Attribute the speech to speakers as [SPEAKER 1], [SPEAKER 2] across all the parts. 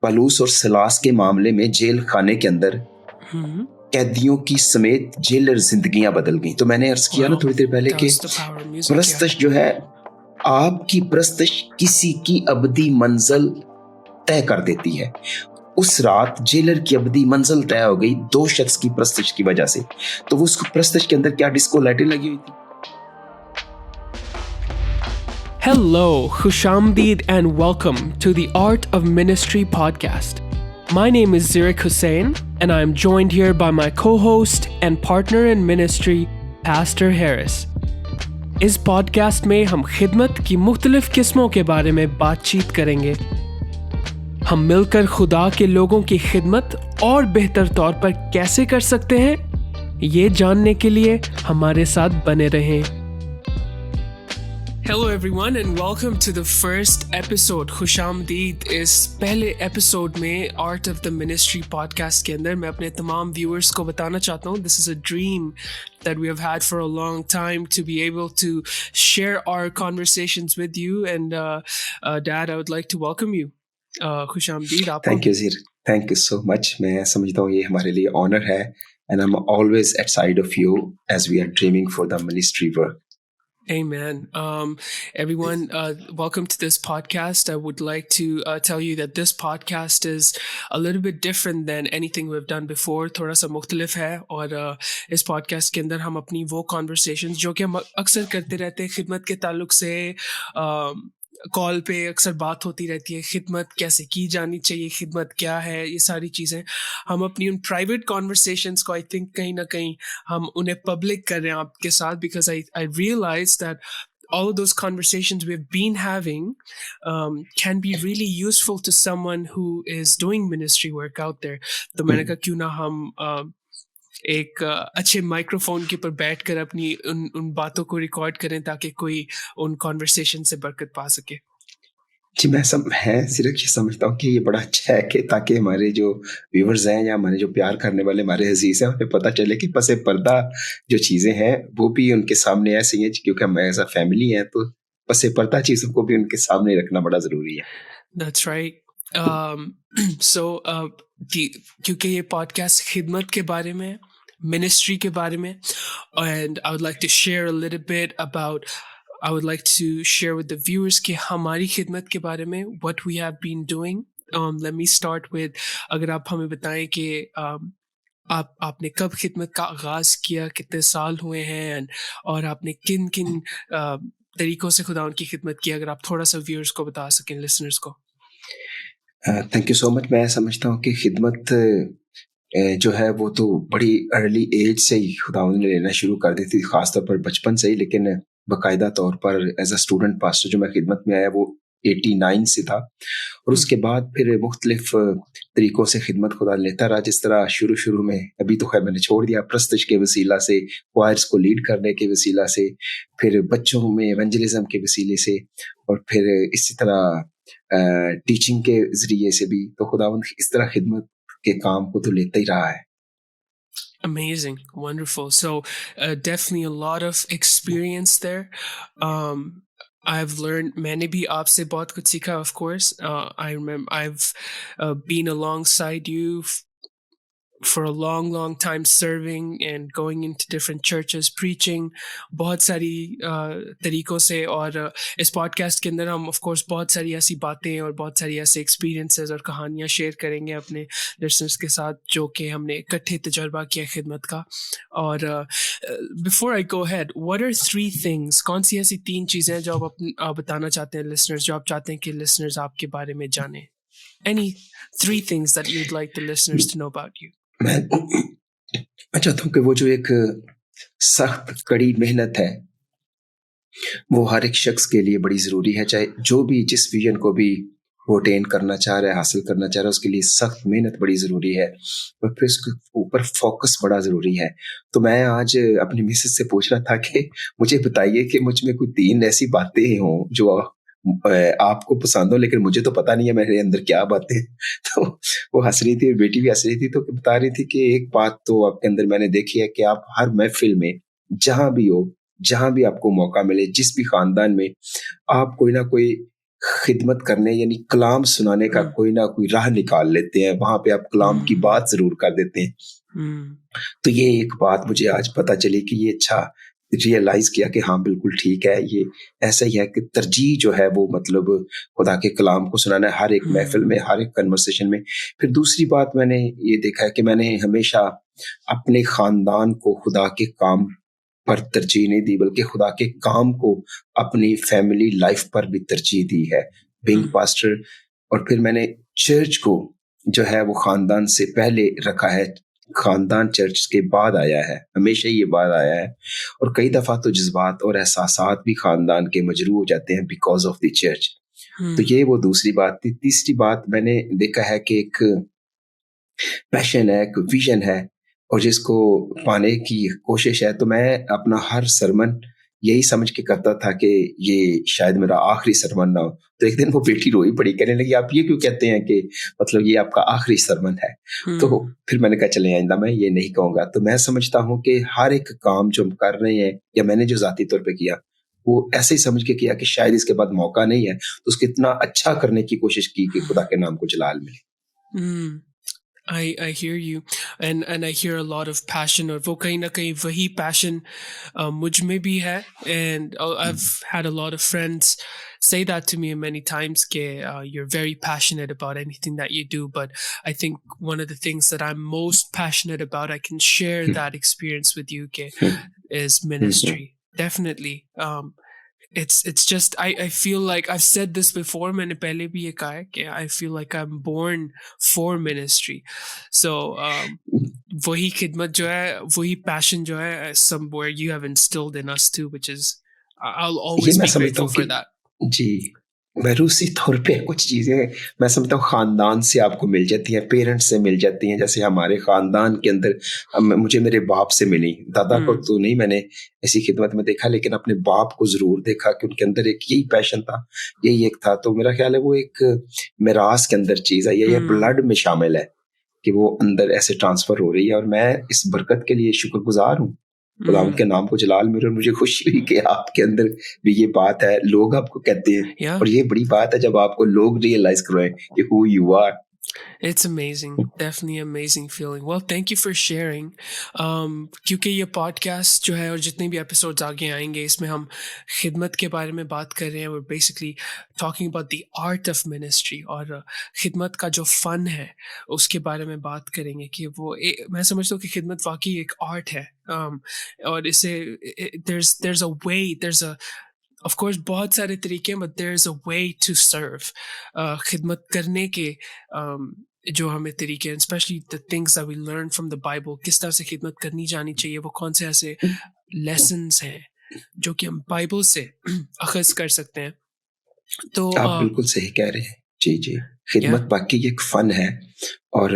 [SPEAKER 1] पलूस और सिलास के मामले में जेल खाने के अंदर कैदियों की समेत जेलर जिंदगियां बदल गई। तो मैंने अर्ज किया ना थोड़ी देर पहले कि प्रस्तश जो है, आपकी प्रस्तश किसी की अबदी मंजिल तय कर देती है। उस रात जेलर की अबदी मंजिल तय हो गई 2 शख्स की प्रस्तश की वजह से। तो वो उसको प्रस्तश के अंदर क्या डिस्को लाइटें लगी हुई थी।
[SPEAKER 2] Hello, Khushamdeed, and welcome to the Art of Ministry podcast. My name is Zirik Hussain, and I am joined here by my co-host and partner in ministry, Pastor Harris. इस podcast में हम खिदमत की मुख्तलिफ किस्मों के बारे में बातचीत करेंगे। हम मिलकर खुदा के लोगों की खिदमत और बेहतर तौर पर कैसे कर सकते हैं, ये जानने के लिए हमारे साथ बने रहें। Hello everyone and welcome to the first episode. खुशामदीद। इस पहले एपिसोड में Art of the Ministry podcast के अंदर मैं अपने तमाम viewers को बताना चाहता हूँ, this is a dream that we have had for a long time to be able to share our conversations with you. And Dad, I would like to welcome you. खुशामदीद आपको।
[SPEAKER 1] Thank you, Zir. Thank you so much. मैं समझता हूँ ये हमारे लिए honor है, and I'm always at side of you as we are dreaming for the ministry work.
[SPEAKER 2] Amen. Everyone, welcome to this podcast. I would like to tell you that this podcast is a little bit different than anything we've done before. थोड़ा सा मुख्तलिफ है और इस podcast के अंदर हम अपनी वो conversations जो कि हम अक्सर करते रहते हैं खिदमत के ताल्लुक से, कॉल पे अक्सर बात होती रहती है, खिदमत कैसे की जानी चाहिए, खिदमत क्या है, ये सारी चीज़ें हम अपनी उन प्राइवेट कॉन्वर्सेशंस को आई थिंक कहीं ना कहीं हम उन्हें पब्लिक कर रहे हैं आपके साथ, because I realise that all of those conversations we've been having can be really useful to someone who is doing ministry work out there. तो मैंने कहा क्यों ना हम एक अच्छे माइक्रोफोन के ऊपर बैठकर अपनी उन बातों को रिकॉर्ड करें ताकि कोई उन कॉन्वर्सेशन से बरकत पा सके।
[SPEAKER 1] जी, मैं सिर्फ ये समझता हूँ कि ये बड़ा अच्छा है कि ताकि हमारे जो व्यूवर्स हैं या हमारे जो प्यार करने वाले हमारे अजीज हैं उन्हें पता चले कि पसे पर्दा जो चीज़ें हैं वो भी उनके सामने ऐसी हैं, क्योंकि हम एज अ फैमिली हैं तो पसे पर्दा चीज़ों को भी उनके सामने रखना बड़ा ज़रूरी है।
[SPEAKER 2] That's right. So क्योंकि ये पॉडकास्ट खिदमत के बारे में, मिनिस्ट्री के बारे में, and I would like to share a little bit about, I would like to share with the viewers कि हमारी खिदमत के बारे में what we have been doing. Let me start with, अगर आप हमें बताएं कि आपने कब खिदमत का आगाज़ किया, कितने साल हुए हैं, और आपने किन किन तरीकों से खुदा उनकी खिदमत की, अगर आप थोड़ा सा व्यूअर्स को बता सकें, लिसनर्स को।
[SPEAKER 1] Thank you so much. मैं समझता हूँ कि खिदमत जो है वो तो बड़ी अर्ली एज से ही खुदावंद ने लेना शुरू कर दी थी, खासतौर पर बचपन से ही, लेकिन बाकायदा तौर पर एज अ स्टूडेंट पास्टर जो मैं खिदमत में आया वो 89 से था, और उसके बाद फिर मुख्तलिफ तरीकों से खिदमत खुदा लेता रहा। जिस तरह शुरू में, अभी तो खैर मैंने छोड़ दिया, प्रस्तश के वसीला से, क्वायर्स को लीड करने के वसीला से, फिर बच्चों में एवेंजलिज्म के वसीले से, और फिर इसी तरह टीचिंग के जरिए से भी। तो खुदावंद इस तरह खिदमत के काम को तो लेता ही रहा है।
[SPEAKER 2] Amazing, wonderful. So definitely a lot of experience there. I've learned, मैंने भी आपसे बहुत कुछ सीखा, of course. I remember I've been alongside you for a long time, serving and going into different churches, preaching बहुत सारी तरीकों से, और इस पॉडकास्ट के अंदर हम of course बहुत सारी ऐसी बातें और बहुत सारी ऐसे experiences और कहानियाँ शेयर करेंगे अपने listeners के साथ जो कि हमने इकट्ठे तजुर्बा किया खिदमत का। और before I go ahead, what are 3 things, कौन सी ऐसी 3 चीज़ें जो आप बताना चाहते हैं listeners, जो आप चाहते हैं कि listeners आपके बारे में जानें? Any 3 things that you'd like the listeners to know about you?
[SPEAKER 1] मैं चाहता हूँ कि वो जो एक सख्त कड़ी मेहनत है वो हर एक शख्स के लिए बड़ी ज़रूरी है, चाहे जो भी जिस विजन को भी वो अटेन करना चाह रहा है, हासिल करना चाह रहा है, उसके लिए सख्त मेहनत बड़ी ज़रूरी है, और फिर उसके ऊपर फोकस बड़ा ज़रूरी है। तो मैं आज अपनी मिसेस से पूछ रहा था कि मुझे बताइए कि मुझ में कोई 3 ऐसी बातें हों जो आपको पसंद हो, लेकिन मुझे तो पता नहीं है मेरे अंदर क्या बातें। तो वो हंस रही थी, बेटी भी हंस रही थी, तो बता रही थी कि एक बात तो आपके अंदर मैंने देखी है कि आप हर महफिल में जहां भी हो, जहां भी आपको मौका मिले, जिस भी खानदान में, आप कोई ना कोई खिदमत करने यानी कलाम सुनाने का कोई ना कोई राह निकाल लेते हैं, वहाँ पे आप कलाम की बात ज़रूर कर देते हैं। तो ये एक बात मुझे आज पता चली कि ये अच्छा रियलाइज़ किया कि हाँ, बिल्कुल ठीक है, ये ऐसा ही है कि तरजीह जो है वो मतलब खुदा के कलाम को सुनाना है हर एक महफ़िल में, हर एक कन्वर्सेशन में। फिर दूसरी बात मैंने ये देखा है कि मैंने हमेशा अपने ख़ानदान को खुदा के काम पर तरजीह नहीं दी, बल्कि खुदा के काम को अपनी फैमिली लाइफ पर भी तरजीह दी है, बीइंग पास्टर। और फिर मैंने चर्च को जो है वो खानदान से पहले रखा है, खानदान चर्च के बाद आया है, हमेशा ये बाद आया है। और कई दफ़ा तो जज्बात और एहसासात भी खानदान के मजरू हो जाते हैं बिकॉज ऑफ द चर्च। तो ये वो दूसरी बात थी। तीसरी बात मैंने देखा है कि एक पैशन है, एक विजन है और जिसको पाने की कोशिश है। तो मैं अपना हर सरमन यही समझ के करता था कि ये शायद मेरा आखिरी सरमन ना हो। तो एक दिन वो बेटी रोई पड़ी, कहने लगी आप ये क्यों कहते हैं कि मतलब ये आपका आखिरी सरमन है। तो फिर मैंने कहा चले आइंदा मैं ये नहीं कहूँगा। तो मैं समझता हूँ कि हर एक काम जो हम कर रहे हैं या मैंने जो ज़ाती तौर पे किया वो ऐसे ही समझ के किया कि शायद इसके बाद मौका नहीं है, तो उसको इतना अच्छा करने की कोशिश की कि खुदा के नाम को जलाल मिले।
[SPEAKER 2] I hear you and I hear a lot of passion और वो कहीं ना कहीं वही passion मुझ में भी है and I've had a lot of friends say that to me many times कि you're very passionate about anything that you do, but I think one of the things that I'm most passionate about, I can share that experience with you कि is ministry. Definitely. It's just I feel like I've said this before, मैंने पहले भी ये कहा है कि I feel like I'm born for ministry. So वही खिदमत जो है, वही passion जो है, somewhere you have instilled in us too, which is I'll
[SPEAKER 1] ये
[SPEAKER 2] always
[SPEAKER 1] मैं
[SPEAKER 2] be
[SPEAKER 1] समझता
[SPEAKER 2] grateful
[SPEAKER 1] हूँ
[SPEAKER 2] for
[SPEAKER 1] कि
[SPEAKER 2] that.
[SPEAKER 1] जी, रूसी तौर पे कुछ चीज़ें मैं समझता हूँ ख़ानदान से आपको मिल जाती हैं, पेरेंट्स से मिल जाती हैं। जैसे हमारे ख़ानदान के अंदर मुझे मेरे बाप से मिली, दादा को तो नहीं मैंने ऐसी खिदमत में देखा, लेकिन अपने बाप को ज़रूर देखा कि उनके अंदर एक यही पैशन था, यही एक था। तो मेरा ख़्याल है वो एक मिरास के अंदर चीज़ है, ये ब्लड में शामिल है कि वो अंदर ऐसे ट्रांसफ़र हो रही है। और मैं इस बरकत के लिए शुक्रगुज़ार हूँ। खुदावंद के नाम को जलाल मिले। और मुझे खुशी हुई कि आपके अंदर भी ये बात है, लोग आपको कहते हैं।
[SPEAKER 2] Yeah.
[SPEAKER 1] और ये बड़ी बात है जब आपको लोग रियलाइज करवाएं कि who you are.
[SPEAKER 2] It's amazing. Definitely amazing feeling. Well, thank you for sharing. क्योंकि ये podcast जो है और जितने भी episodes आगे आएंगे इसमें हम खिदमत के बारे में बात कर रहे हैं. We're basically talking about the art of ministry और खिदमत का जो फन है उसके बारे में बात करेंगे कि वो मैं समझता हूँ कि खिदमत वाकई एक आर्ट है. और इसे there's a way, there's a of course बहुत सारे तरीके हैं, but there's a way to serve. खिदमत करने के जो हमें तरीके हैं, especially the things that we learn from the Bible, किस तरह से खिदमत करनी जानी चाहिए, वो कौन से ऐसे lessons हैं जो कि हम बाइबल से अखज़ कर सकते हैं. तो
[SPEAKER 1] आप बिल्कुल सही कह रहे हैं। जी जी, खिदमत वाकई एक फन है और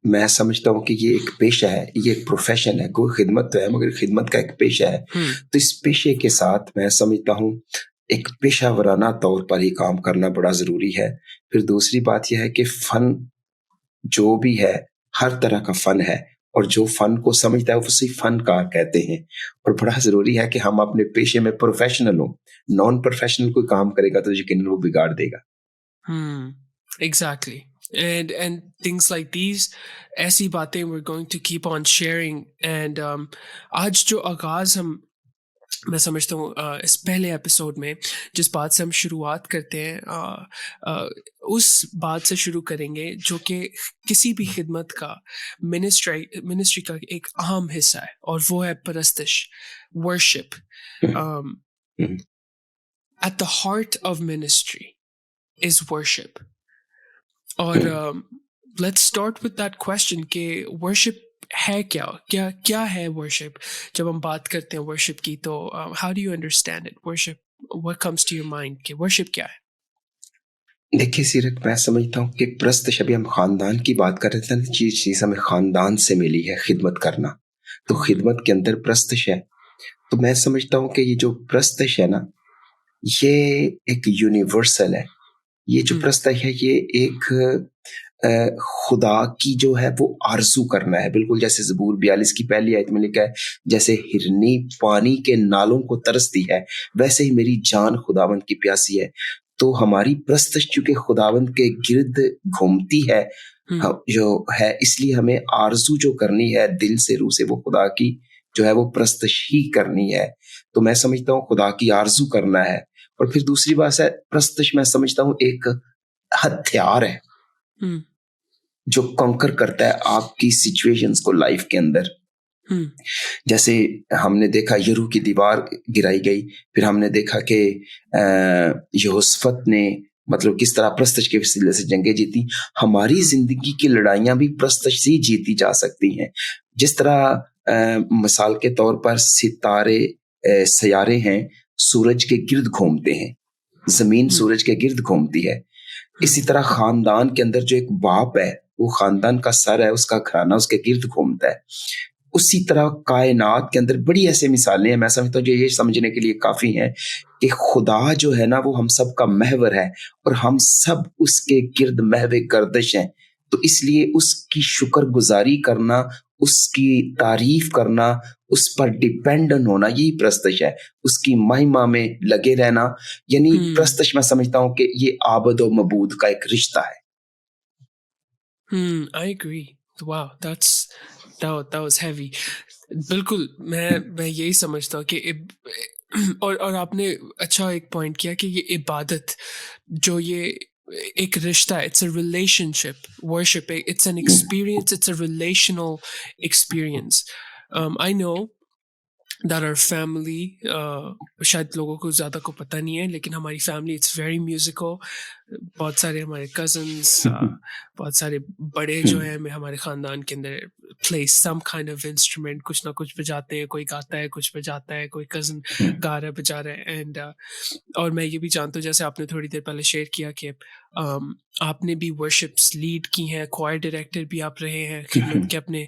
[SPEAKER 1] मैं समझता हूँ कि ये एक पेशा है, ये एक प्रोफेशन है। कोई खिदमत तो है मगर खिदमत का एक पेशा है। तो इस पेशे के साथ मैं समझता हूँ एक पेशा वराना तौर पर ही काम करना बड़ा ज़रूरी है। फिर दूसरी बात यह है कि फ़न जो भी है हर तरह का फ़न है और जो फ़न को समझता है उसे फ़नकार कहते हैं। और बड़ा ज़रूरी है कि हम अपने पेशे में प्रोफेशनल हों। नॉन प्रोफेशनल कोई काम करेगा तो यकीनन वो बिगाड़ देगा।
[SPEAKER 2] Exactly. And things like these, ऐसी बातें we're going to keep on sharing. And आज जो आगाज़ हम मैं समझता हूँ इस पहले एपिसोड में जिस बात से हम शुरुआत करते हैं उस बात से शुरू करेंगे जो कि किसी भी खिदमत का मिनिस्ट्री का एक अहम हिस्सा है और वो है परस्तिश, worship. At the heart of ministry is worship. और let's start with that question कि worship है क्या है worship? जब हम बात करते हैं worship की तो how do you understand it? Worship, what comes to your mind कि worship क्या है?
[SPEAKER 1] देखिए सीरत, मैं समझता हूँ कि प्रस्तश, अभी हम खानदान की बात कर रहे थे ना, चीज हमें खानदान से मिली है खिदमत करना। तो खिदमत के अंदर प्रस्तश है। तो मैं समझता हूँ कि ये जो प्रस्तश है ना, ये एक यूनिवर्सल है। ये जो प्रस्तश है ये एक खुदा की जो है वो आरजू करना है। बिल्कुल जैसे ज़बूर 42 की पहली आयत में लिखा है, जैसे हिरनी पानी के नालों को तरसती है वैसे ही मेरी जान खुदावंद की प्यासी है। तो हमारी प्रस्तश चूँकि खुदावंद के गिर्द घूमती है, जो है, इसलिए हमें आरज़ू जो करनी है दिल से, रूह से, वो खुदा की जो है वो प्रस्तश ही करनी है। तो मैं समझता हूँ खुदा की आरज़ू करना है। और फिर दूसरी बात है, प्रस्तश मैं समझता हूँ एक हथियार है जो कॉन्कर करता है आपकी सिचुएशंस को लाइफ के अंदर। जैसे हमने देखा यरीहो की दीवार गिराई गई, फिर हमने देखा कि यहोशफत ने मतलब किस तरह प्रस्तश के वसीले से जंगें जीती। हमारी जिंदगी की लड़ाइयां भी प्रस्तश से ही जीती जा सकती हैं। जिस तरह मिसाल के तौर पर सितारे सयारे हैं, सूरज के गिर्द घूमते हैं, जमीन सूरज के गिर्द घूमती है। इसी तरह खानदान के अंदर जो एक बाप है, वो खानदान का सर है, उसका घराना उसके गिर्द घूमता है। उसी तरह कायनात के अंदर बड़ी ऐसे मिसालें हैं, मैं समझता हूँ जो ये समझने के लिए काफी हैं कि खुदा जो है ना वो हम सब का महवर है और हम सब उसके गिर्द महवे गर्दिश हैं। तो इसलिए उसकी शुक्रगुजारी करना, उसकी तारीफ करना, उस पर डिपेंडेंट होना, यही प्रस्तश है। उसकी महिमा में लगे रहना, यानी प्रस्तश मैं समझता हूँ कि ये आबद और मबूद का एक रिश्ता है।
[SPEAKER 2] I agree. Wow, that was heavy. बिल्कुल, मैं यही समझता हूँ कि और आपने अच्छा एक पॉइंट किया कि ये इबादत जो ये एक रिश्ता है, it's a relationship. Worship it's an experience, it's a relational experience. I know that our family, शायद लोगों को ज़्यादा को पता नहीं है, लेकिन हमारी फैमिली इट्स वेरी म्यूजिकल। बहुत सारे हमारे कजन्स, बहुत सारे बड़े जो हैं हमारे ख़ानदान के अंदर play some kind of instrument, कुछ ना कुछ बजाते हैं। कोई गाता है, कुछ बजाता है, कोई कज़न गा रहा है, बजा रहा है। एंड और मैं ये भी जानता हूँ, जैसे आपने थोड़ी देर पहले शेयर किया कि आपने भी वर्शिप्स लीड की हैं, क्वायर डायरेक्टर भी आप रहे हैं खिदमत के अपने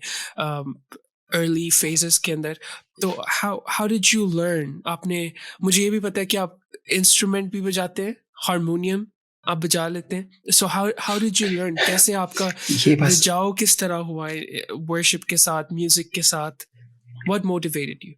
[SPEAKER 2] अर्ली फेजेस के अंदर। तो हाउ डिड यू लर्न? आपने, मुझे ये भी पता है कि आप इंस्ट्रूमेंट भी बजाते हैं, हारमोनियम आप बजा लेते हैं। So how did you learn? कैसे आपका रिझाव किस तरह हुआ है वर्शिप के साथ, म्यूजिक के साथ? What motivated you?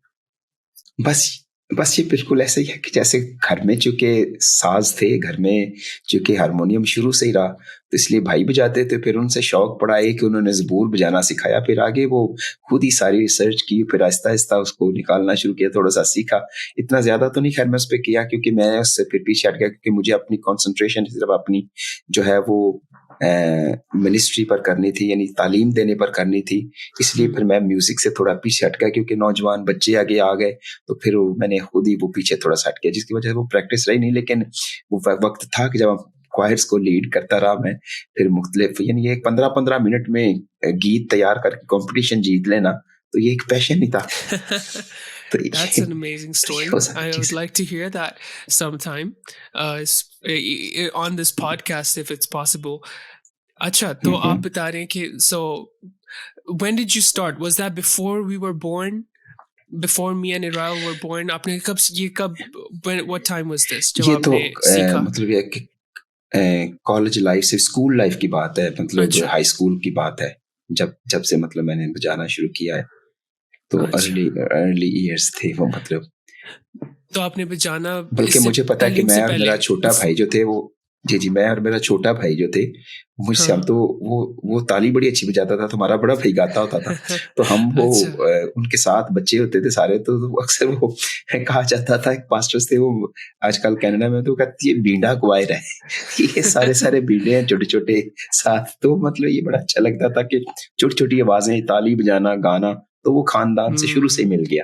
[SPEAKER 1] बस ये बिल्कुल ऐसा ही है कि जैसे घर में चूंकि साज थे, घर में चूंकि हारमोनियम शुरू से ही रहा, तो इसलिए भाई बजाते थे। फिर उनसे शौक पड़ा है कि उन्होंने ज़बूर बजाना सिखाया। फिर आगे वो खुद ही सारी रिसर्च की, फिर आहिस्ता आहिस्ता उसको निकालना शुरू किया, थोड़ा सा सीखा। इतना ज़्यादा तो नहीं खैर मैं उस पर किया, क्योंकि मैं उससे फिर पीछे हट गया, क्योंकि मुझे अपनी कॉन्सेंट्रेशन सिर्फ अपनी जो है वो मिनिस्ट्री पर करनी थी, यानी तालीम देने पर करनी थी। इसलिए फिर मैं म्यूजिक से थोड़ा पीछे हट गया, क्योंकि नौजवान बच्चे आगे आ गए, तो फिर मैंने खुद ही वो पीछे थोड़ा सा हट गया, जिसकी वजह से वो प्रैक्टिस रही नहीं। लेकिन वो वक्त था कि जब क्वायर्स को लीड करता रहा मैं, फिर मुख्तलिफ, यानी ये 15-15 मिनट में गीत तैयार करके कंपटीशन जीत लेना, तो ये एक पैशन ही था।
[SPEAKER 2] That's an amazing story. I would like to hear that sometime on this podcast if it's possible. अच्छा, तो आप बता रहे हैं कि so when did you start? Was that before we were born? Before me and Irail were born? आपने what time was this? जब
[SPEAKER 1] ये तो
[SPEAKER 2] आपने सीखा?
[SPEAKER 1] मतलब ये कि कॉलेज लाइफ से, स्कूल लाइफ की बात है, मतलब हाई स्कूल की बात है, जब से मतलब मैंने बजाना शुरू किया है। तो अर्ली ईयर्स थे वो, मतलब।
[SPEAKER 2] तो आपने बजाना,
[SPEAKER 1] बल्कि मुझे पता है कि मैं और मेरा छोटा भाई जो थे वो, जी मैं और मेरा छोटा भाई जो थे मुझसे, हम तो वो ताली बड़ी अच्छी बजाता था, तो हमारा बड़ा भाई गाता होता था। तो हम वो उनके साथ बच्चे होते थे सारे, तो अक्सर वो कहा जाता था, एक पास्टर्स थे वो आजकल कनाडा में, तो कहती है बींडा क्वायर है। ये सारे बींडे हैं छोटे छोटे साथ। तो मतलब ये बड़ा अच्छा लगता था कि छोटी छोटी आवाजें, ताली बजाना, गाना, तो वो खानदान से शुरू से मिल गया।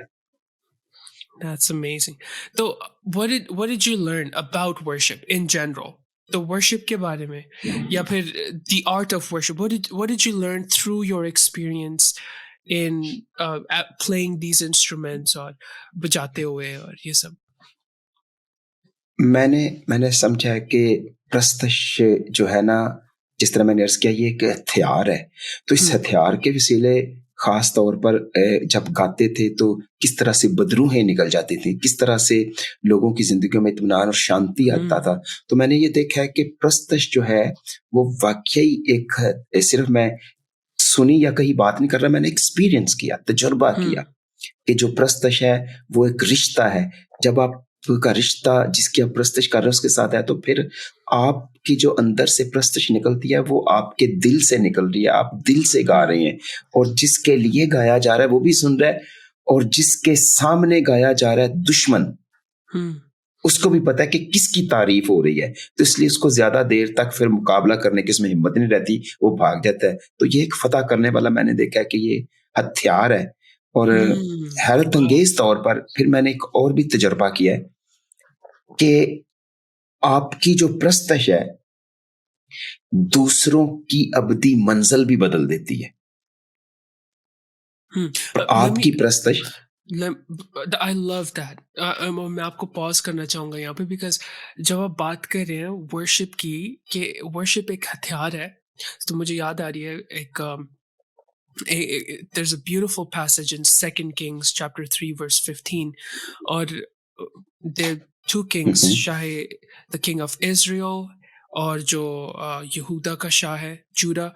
[SPEAKER 2] That's amazing. So what did you learn about worship in general? The worship के बारे में, या फिर the art of worship. What did you learn through your experience in playing these instruments और बजाते हुए और ये सब?
[SPEAKER 1] मैंने समझा कि प्रस्तश जो है ना, जिस तरह मैंने अर्ज किया, ये एक हथियार है। तो इस हथियार के वसीले खास तौर पर जब गाते थे तो किस तरह से बदरूहें निकल जाती थी, किस तरह से लोगों की जिंदगियों में इत्मीनान और शांति आता था। तो मैंने ये देखा है कि प्रस्तश जो है वो वाकई एक, सिर्फ मैं सुनी या कहीं बात नहीं कर रहा, मैंने एक्सपीरियंस किया, तजुर्बा किया कि जो प्रस्तश है वो एक रिश्ता है। जब आप का रिश्ता जिसकी आप प्रस्तश कर रहे हो उसके साथ है, तो फिर आपकी जो अंदर से प्रस्तश निकलती है वो आपके दिल से निकल रही है, आप दिल से गा रहे हैं, और जिसके लिए गाया जा रहा है वो भी सुन रहा है, और जिसके सामने गाया जा रहा है दुश्मन, उसको भी पता है कि किसकी तारीफ हो रही है, तो इसलिए उसको ज्यादा देर तक फिर मुकाबला करने की इसमें हिम्मत नहीं रहती, वो भाग जाता है। तो ये एक फतह करने वाला मैंने देखा है कि ये हथियार है। और हैरत अंगेज तौर पर फिर मैंने एक और भी तजर्बा किया है कि आपकी जो प्रस्तश है दूसरों की अबदी मंजिल भी बदल देती है। आपकी प्रस्तश
[SPEAKER 2] I love that. मैं आपको पॉज करना चाहूंगा यहाँ पे, बिकॉज जब आप बात कर रहे हैं वर्शिप की कि वर्शिप एक हथियार है, तो मुझे याद आ रही है एक there's a beautiful passage in 2 Kings chapter 3 verse 15, और there are two kings, Shah the king of Israel और जो यहूदा का शाह है जूडा,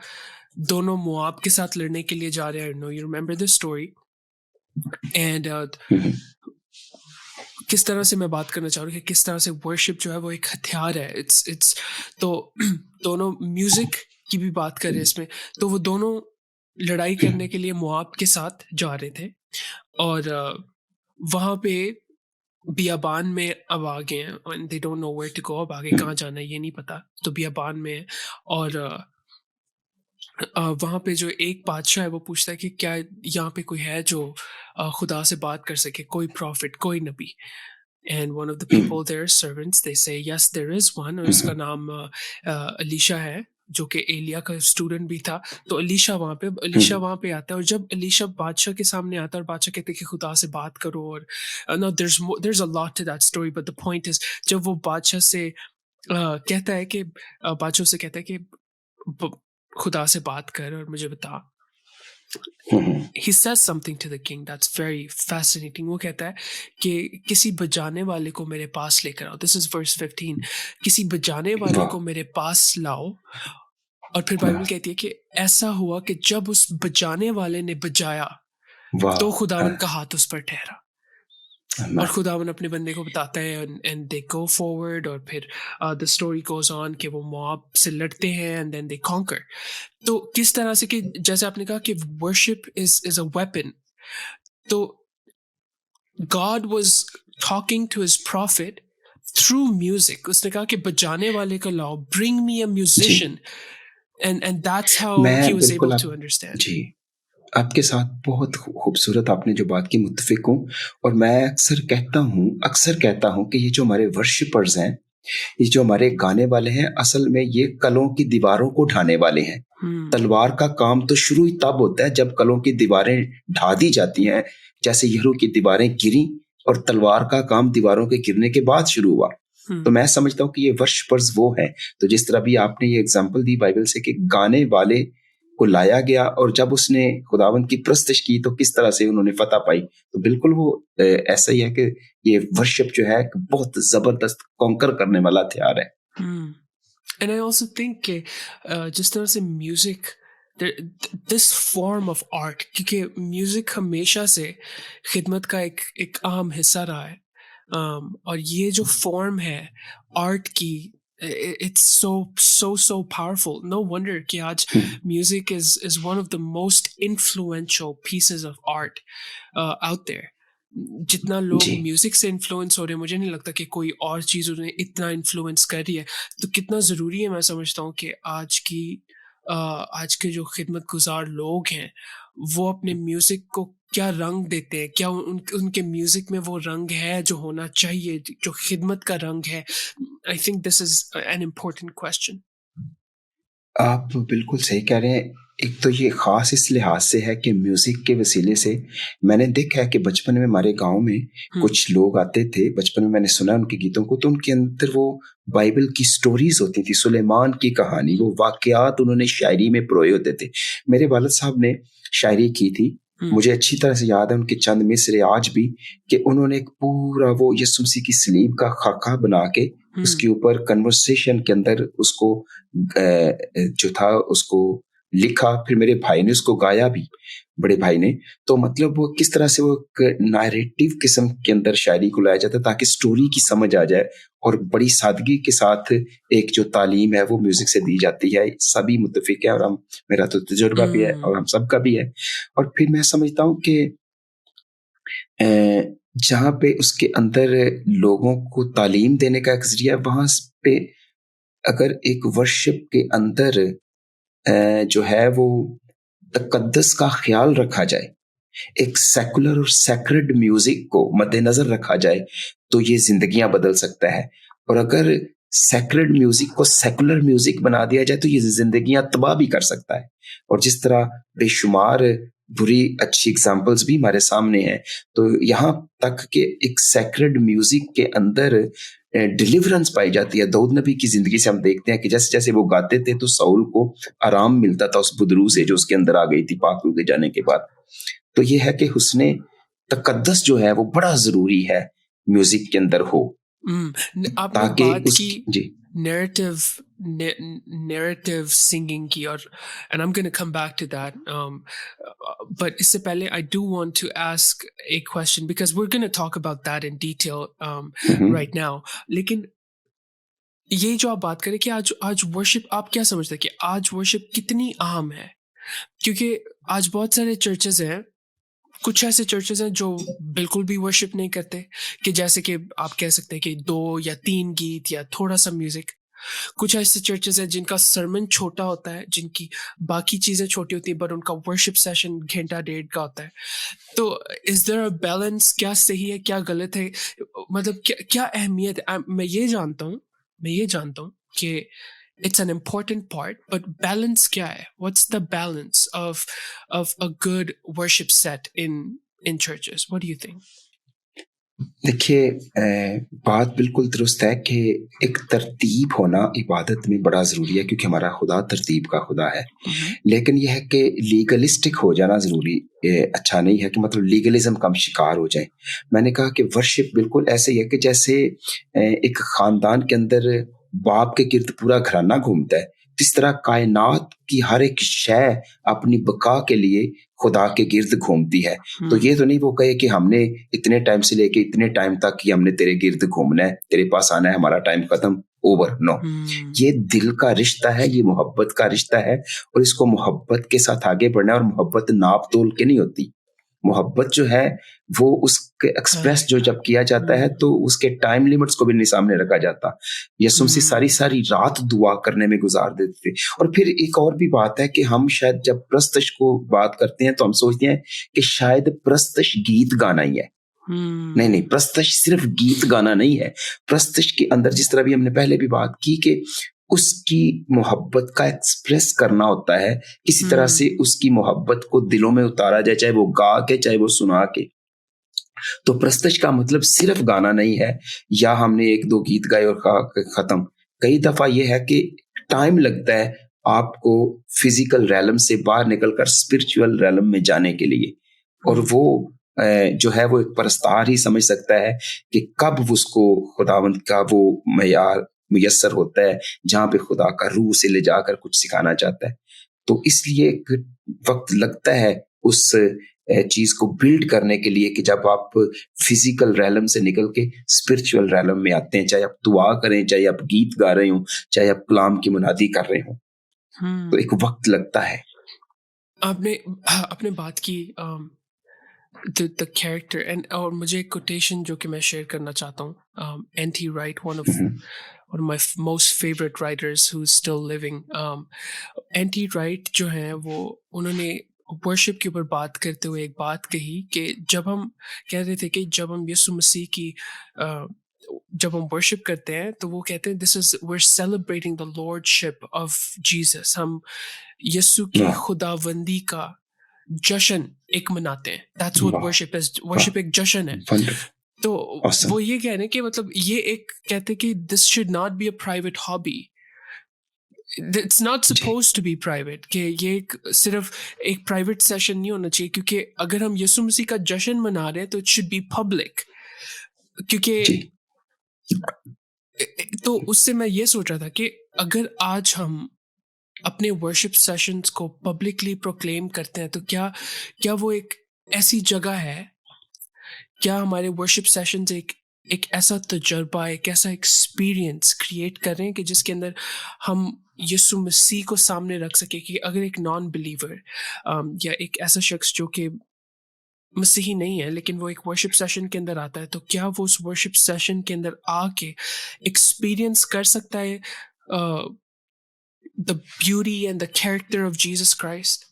[SPEAKER 2] दोनों मोआब के साथ लड़ने के लिए जा रहे हैं। No you remember this story? And किस तरह से मैं बात करना चाह रहा हूँ कि किस तरह से वर्शिप जो है वो एक हथियार है। इट्स तो दोनों म्यूजिक की भी बात करें इसमें, तो वो दोनों लड़ाई करने के लिए मोआब के साथ जा रहे थे, और वहाँ पे बियाबान में अब आ गए हैं, and they don't know where to go, अब आगे कहाँ जाना है ये नहीं पता, तो बियाबान में है। और वहाँ पे जो एक बादशाह है वो पूछता है कि क्या यहाँ पे कोई है जो खुदा से बात कर सके, कोई प्रॉफिट, कोई नबी। And one of the people their servants they say yes there is one, और उसका नाम अलीशा है, जो कि एलिया का स्टूडेंट भी था। तो अलीशा वहाँ पे आता है, और जब अलीशा बादशाह के सामने आता है और बादशाह कहते हैं कि खुदा से बात करो, और no there's a lot to that story, but the point is जब वो बादशाह से कहता है कि बादशाह से कहता है कि खुदा से बात कर और मुझे बता, he says something to the king that's very fascinating. वो कहता है कि किसी बजाने वाले को मेरे पास लेकर आओ। This is verse 15. किसी बजाने वाले को मेरे पास लाओ। और फिर बाइबल कहती है कि ऐसा हुआ कि जब उस बजाने वाले ने बजाया तो खुदावन का हाथ उस पर ठहरा, और खुदावन अपने बंदे को बताता है, एंड दे गो फॉरवर्ड, और फिर द स्टोरी गोज ऑन कि वो मोआब से लड़ते हैं एंड देन दे कॉन्कर। तो किस तरह से कि जैसे आपने कहा कि वर्शिप इज अ वेपन, तो God was talking to his prophet through music. उसने कहा कि बजाने वाले को लाओ, bring me a musician, and that's how he was able to understand.
[SPEAKER 1] जी, आपके साथ बहुत खूबसूरत आपने जो बात की, मुत्तफिक हूँ। और मैं अक्सर कहता हूँ कि ये जो हमारे वर्शिपर्स हैं, ये जो हमारे गाने वाले हैं, असल में ये कलों की दीवारों को ढाने वाले हैं। तलवार का काम तो शुरू ही तब होता है जब कलों की दीवारें ढा दी जाती हैं, जैसे यरू की दीवारें गिरी, और तलवार का काम दीवारों के गिरने के बाद शुरू हुआ। तो मैं समझता हूँ कि ये वर्शिपर्स वो है। तो जिस तरह भी आपने ये एग्जाम्पल दी बाइबल से कि गाने वाले को लाया गया, और जब उसने खुदावंद की प्रस्तश की तो किस तरह से उन्होंने फतह पाई, तो बिल्कुल वो ऐसा ही है कि ये वर्शिप जो है बहुत जबरदस्त कॉन्कर करने वाला हथियार है।
[SPEAKER 2] एंड आई आल्सो थिंक कि जिस तरह से music, this form of art, क्योंकि म्यूजिक हमेशा से खिदमत का एक अहम हिस्सा रहा है, और ये जो फॉर्म है आर्ट की, it's so powerful. No wonder कि आज music is one of the most influential pieces of art out there. जितना लोग म्यूजिक से इन्फ्लुएंस हो रहे हैं, मुझे नहीं लगता कि कोई और चीज़ उन्हें इतना इन्फ्लुएंस कर रही है। तो कितना ज़रूरी है, मैं समझता हूँ कि आज के जो खिदमत गुजार लोग हैं वो अपने म्यूजिक को क्या रंग देते हैं, क्या उनके म्यूजिक में वो रंग है जो होना चाहिए, जो खिदमत का रंग है। I think this is an important question.
[SPEAKER 1] आप बिल्कुल सही कह रहे हैं। एक तो ये खास इस लिहाज से है कि म्यूजिक के वसीले से मैंने देखा है कि बचपन में हमारे गांव में कुछ लोग आते थे, बचपन में मैंने सुना उनके गीतों को, तो उनके अंदर वो बाइबल की स्टोरीज होती थी, सुलेमान की कहानी, वो वाकयात उन्होंने शायरी में परोए होते थे। मेरे वालिद साहब ने शायरी की थी, मुझे अच्छी तरह से याद है उनके चंद मिसरे आज भी, कि उन्होंने एक पूरा वो यीशु मसीह की सलीब का खाका बना के उसके ऊपर कन्वर्सेशन के अंदर उसको जो था उसको लिखा, फिर मेरे भाई ने उसको गाया भी, बड़े भाई ने। तो मतलब वो किस तरह से वो एक नैरेटिव किस्म के अंदर शायरी को लाया जाता है ताकि स्टोरी की समझ आ जाए, और बड़ी सादगी के साथ एक जो तालीम है वो म्यूजिक से दी जाती है। सभी मुत्तफिक है, और हम, मेरा तो तजुर्बा भी है और हम सबका भी है। और फिर मैं समझता हूँ कि जहाँ पे उसके अंदर लोगों को तालीम देने का एक ज़रिया है, वहाँ पे अगर एक वर्शिप के अंदर जो है वो तकद्दस का ख्याल रखा जाए, एक सेकुलर और सैक्रेड म्यूजिक को मद्देनजर रखा जाए, तो ये जिंदगियां बदल सकता है। और अगर सैक्रेड म्यूजिक को सेकुलर म्यूजिक बना दिया जाए तो ये जिंदगियां तबाह भी कर सकता है। और जिस तरह बेशुमार बुरी अच्छी एग्जाम्पल्स भी हमारे सामने हैं, तो यहाँ तक कि एक सैक्रेड म्यूजिक के अंदर डिलीवरेंस पाई जाती है। दाऊद नबी की जिंदगी से हम देखते हैं कि जैसे जैसे वो गाते थे तो साउल को आराम मिलता था उस बुदरू से जो उसके अंदर आ गई थी पाक के जाने के बाद। तो ये है कि हुस्ने तकद्दस जो है वो बड़ा जरूरी है म्यूजिक के अंदर हो,
[SPEAKER 2] आपने
[SPEAKER 1] ताकि
[SPEAKER 2] बात
[SPEAKER 1] उस
[SPEAKER 2] की
[SPEAKER 1] जी
[SPEAKER 2] narrative narrative singing की, और and I'm going to come back to that, but इससे पहले I do want to ask a question because we're going to talk about that in detail right now. लेकिन ये जो आप बात करें कि आज आज वर्शिप, आप क्या समझते हैं कि आज वर्शिप कितनी अहम है? क्योंकि आज बहुत सारे चर्चेज हैं, कुछ ऐसे चर्चेज हैं जो बिल्कुल भी वर्शिप नहीं करते, कि जैसे कि आप कह सकते हैं कि 2 या 3 गीत या थोड़ा सा म्यूजिक। कुछ ऐसे चर्चेज हैं जिनका सरमन छोटा होता है, जिनकी बाकी चीजें छोटी होती है, बट उनका वर्शिप सेशन घंटा डेढ़ का होता है। तो इज देयर अ बैलेंस? क्या सही है, क्या गलत है? मतलब क्या अहमियत है? मैं ये जानता हूँ कि it's an important part, but balance क्या है? What's the balance of a good worship set in churches? What do you think?
[SPEAKER 1] देखिए, बात बिल्कुल दुरुस्त है कि एक तरतीब होना इबादत में बड़ा ज़रूरी है, क्योंकि हमारा खुदा तरतीब का खुदा है। लेकिन यह है कि लीगलिस्टिक हो जाना ज़रूरी अच्छा नहीं है, कि मतलब लीगलिज्म का हम शिकार हो जाए। मैंने कहा कि वर्शिप बिल्कुल ऐसे ही है कि जैसे एक ख़ानदान के अंदर बाप के गिर्द पूरा घराना घूमता है, इस तरह कायनात की हर एक शय अपनी बका के लिए खुदा के गिर्द घूमती है। तो ये तो नहीं वो कहे कि हमने इतने टाइम से लेके इतने टाइम तक ही हमने तेरे गिर्द घूमना है, तेरे पास आना है, हमारा टाइम खत्म, ओवर। नो, ये दिल का रिश्ता है, ये मोहब्बत का रिश्ता है, और इसको मोहब्बत के साथ आगे बढ़ना है। और मोहब्बत नाप तोल के नहीं होती। मोहब्बत जो है वो उसके एक्सप्रेस जो जब किया जाता है तो उसके टाइम लिमिट्स को भी नहीं सामने रखा जाता। यसुम सी सारी सारी रात दुआ करने में गुजार देते थे। और फिर एक और भी बात है कि हम शायद जब प्रस्तश को बात करते हैं तो हम सोचते हैं कि शायद प्रस्तश गीत गाना ही है। नहीं नहीं, प्रस्तश सिर्फ गीत गाना नहीं है। प्रस्तश के अंदर जिस तरह भी हमने पहले भी बात की कि उसकी मोहब्बत का एक्सप्रेस करना होता है, किसी तरह से उसकी मोहब्बत को दिलों में उतारा जाए, चाहे वो गा के चाहे वो सुना के। तो प्रस्तश का मतलब सिर्फ गाना नहीं है, या हमने 1-2 गीत गाए और खत्म। कई दफा ये है कि टाइम लगता है आपको फिजिकल रैलम से बाहर निकलकर स्पिरिचुअल रैलम में जाने के लिए, और वो जो है वो एक परस्तार ही समझ सकता है कि कब उसको खुदावंद का वो मयार मुयस्सर होता है जहाँ पे खुदा का रूह से ले जाकर कुछ सिखाना चाहता है। तो इसलिए एक वक्त लगता है उस चीज को बिल्ड करने के लिए कि जब आप फिजिकल रैलम से निकल के स्पिरिचुअल रैलम में आते हैं, चाहे आप दुआ करें, चाहे आप गीत गा रहे हो, चाहे आप कलाम की मुनादी कर रहे हो, तो एक वक्त लगता है।
[SPEAKER 2] आपने बात की the character, and और मुझे एक कोटेशन जो कि मैं शेयर करना चाहता हूँ, N.T. Wright, one of my most favorite writers who's still living. N.T. Wright जो हैं वो, उन्होंने वर्शिप के ऊपर बात करते हुए एक बात कही कि जब हम कह रहे थे कि जब हम यीशु मसीह की जब हम वर्शिप करते हैं तो वो कहते हैं this is we're celebrating the lordship of Jesus. हम यीशु की खुदावंदी का जश्न एक मनाते हैं। That's what worship is. Worship एक जश्न है। तो वो ये कह रहे हैं कि मतलब ये एक कहते हैं कि this should not be a private hobby. It's not supposed to be private, कि ये एक सिर्फ एक प्राइवेट सेशन नहीं होना चाहिए, क्योंकि अगर हम यीशु मसीह का जश्न मना रहे हैं तो it should be public. क्योंकि तो उससे मैं ये सोच रहा था कि अगर आज हम अपने वर्शिप सेशंस को पब्लिकली प्रोक्लेम करते हैं, तो क्या क्या वो एक ऐसी जगह है, क्या हमारे वर्शिप सेशंस एक एक ऐसा तजुर्बा, एक ऐसा एक्सपीरियंस क्रिएट कर रहे हैं कि जिसके अंदर हम यीशु मसीह को सामने रख सके कि अगर एक नॉन बिलीवर या एक ऐसा शख्स जो कि मसीही नहीं है लेकिन वो एक वर्शिप सेशन के अंदर आता है, तो क्या वो उस वर्शिप सेशन के अंदर आके एक्सपीरियंस कर सकता है the beauty and the character of Jesus Christ?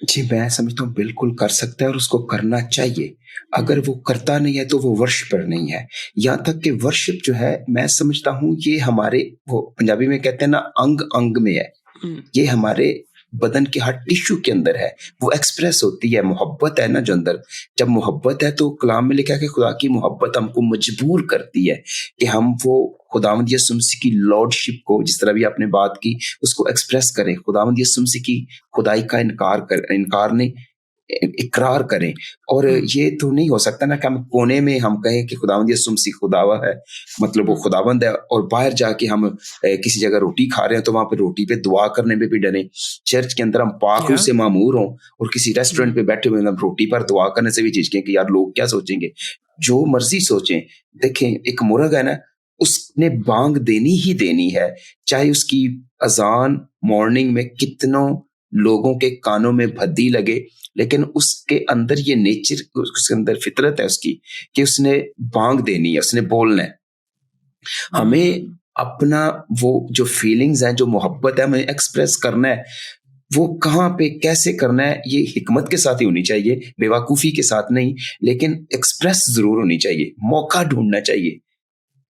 [SPEAKER 1] जी, मैं समझता हूँ बिल्कुल कर सकता है और उसको करना चाहिए। अगर वो करता नहीं है तो वो वर्शिपर नहीं है। यहाँ तक कि वर्शिप जो है मैं समझता हूँ ये हमारे वो पंजाबी में कहते हैं ना अंग-अंग में है।
[SPEAKER 2] हम्म,
[SPEAKER 1] ये हमारे बदन के हर टिश्यू के अंदर है, वो एक्सप्रेस होती है, मोहब्बत है ना जो अंदर, जब मोहब्बत है तो कलाम में लिखा है कि खुदा की मोहब्बत हमको मजबूर करती है कि हम वो खुदावंद यीशु मसीह की लॉर्डशिप को, जिस तरह भी आपने बात की, उसको एक्सप्रेस करें। खुदावंद यीशु मसीह की खुदाई का इनकार नहीं, इकरार करें। और
[SPEAKER 2] हम्म,
[SPEAKER 1] ये तो नहीं हो सकता ना कि हम कोने में हम कहें कि खुदावंद यीशु मसीह खुदावा है, मतलब वो
[SPEAKER 2] हम्म,
[SPEAKER 1] खुदावंद है, और बाहर जाके हम किसी जगह रोटी खा रहे हैं तो वहां पे रोटी पे दुआ करने में भी डरें। चर्च के अंदर हम पाक
[SPEAKER 2] या
[SPEAKER 1] से मामूर हों और किसी रेस्टोरेंट
[SPEAKER 2] हम्म,
[SPEAKER 1] पे बैठे हुए हम रोटी पर दुआ करने से भी झिझकें कि यार लोग क्या सोचेंगे। जो मर्जी सोचें। देखें, एक मुर्ग है ना, उसने बांग देनी ही देनी है, चाहे उसकी अजान मॉर्निंग में कितनों लोगों के कानों में भद्दी लगे, लेकिन उसके अंदर ये नेचर, उसके अंदर फितरत है उसकी कि उसने बांग देनी है, उसने बोलना है। हमें
[SPEAKER 2] हम्म,
[SPEAKER 1] अपना वो जो फीलिंग्स हैं, जो मोहब्बत है, हमें एक्सप्रेस करना है। वो कहाँ पे कैसे करना है, ये हिकमत के साथ ही होनी चाहिए, बेवकूफ़ी के साथ नहीं, लेकिन एक्सप्रेस ज़रूर होनी चाहिए, मौका ढूँढना चाहिए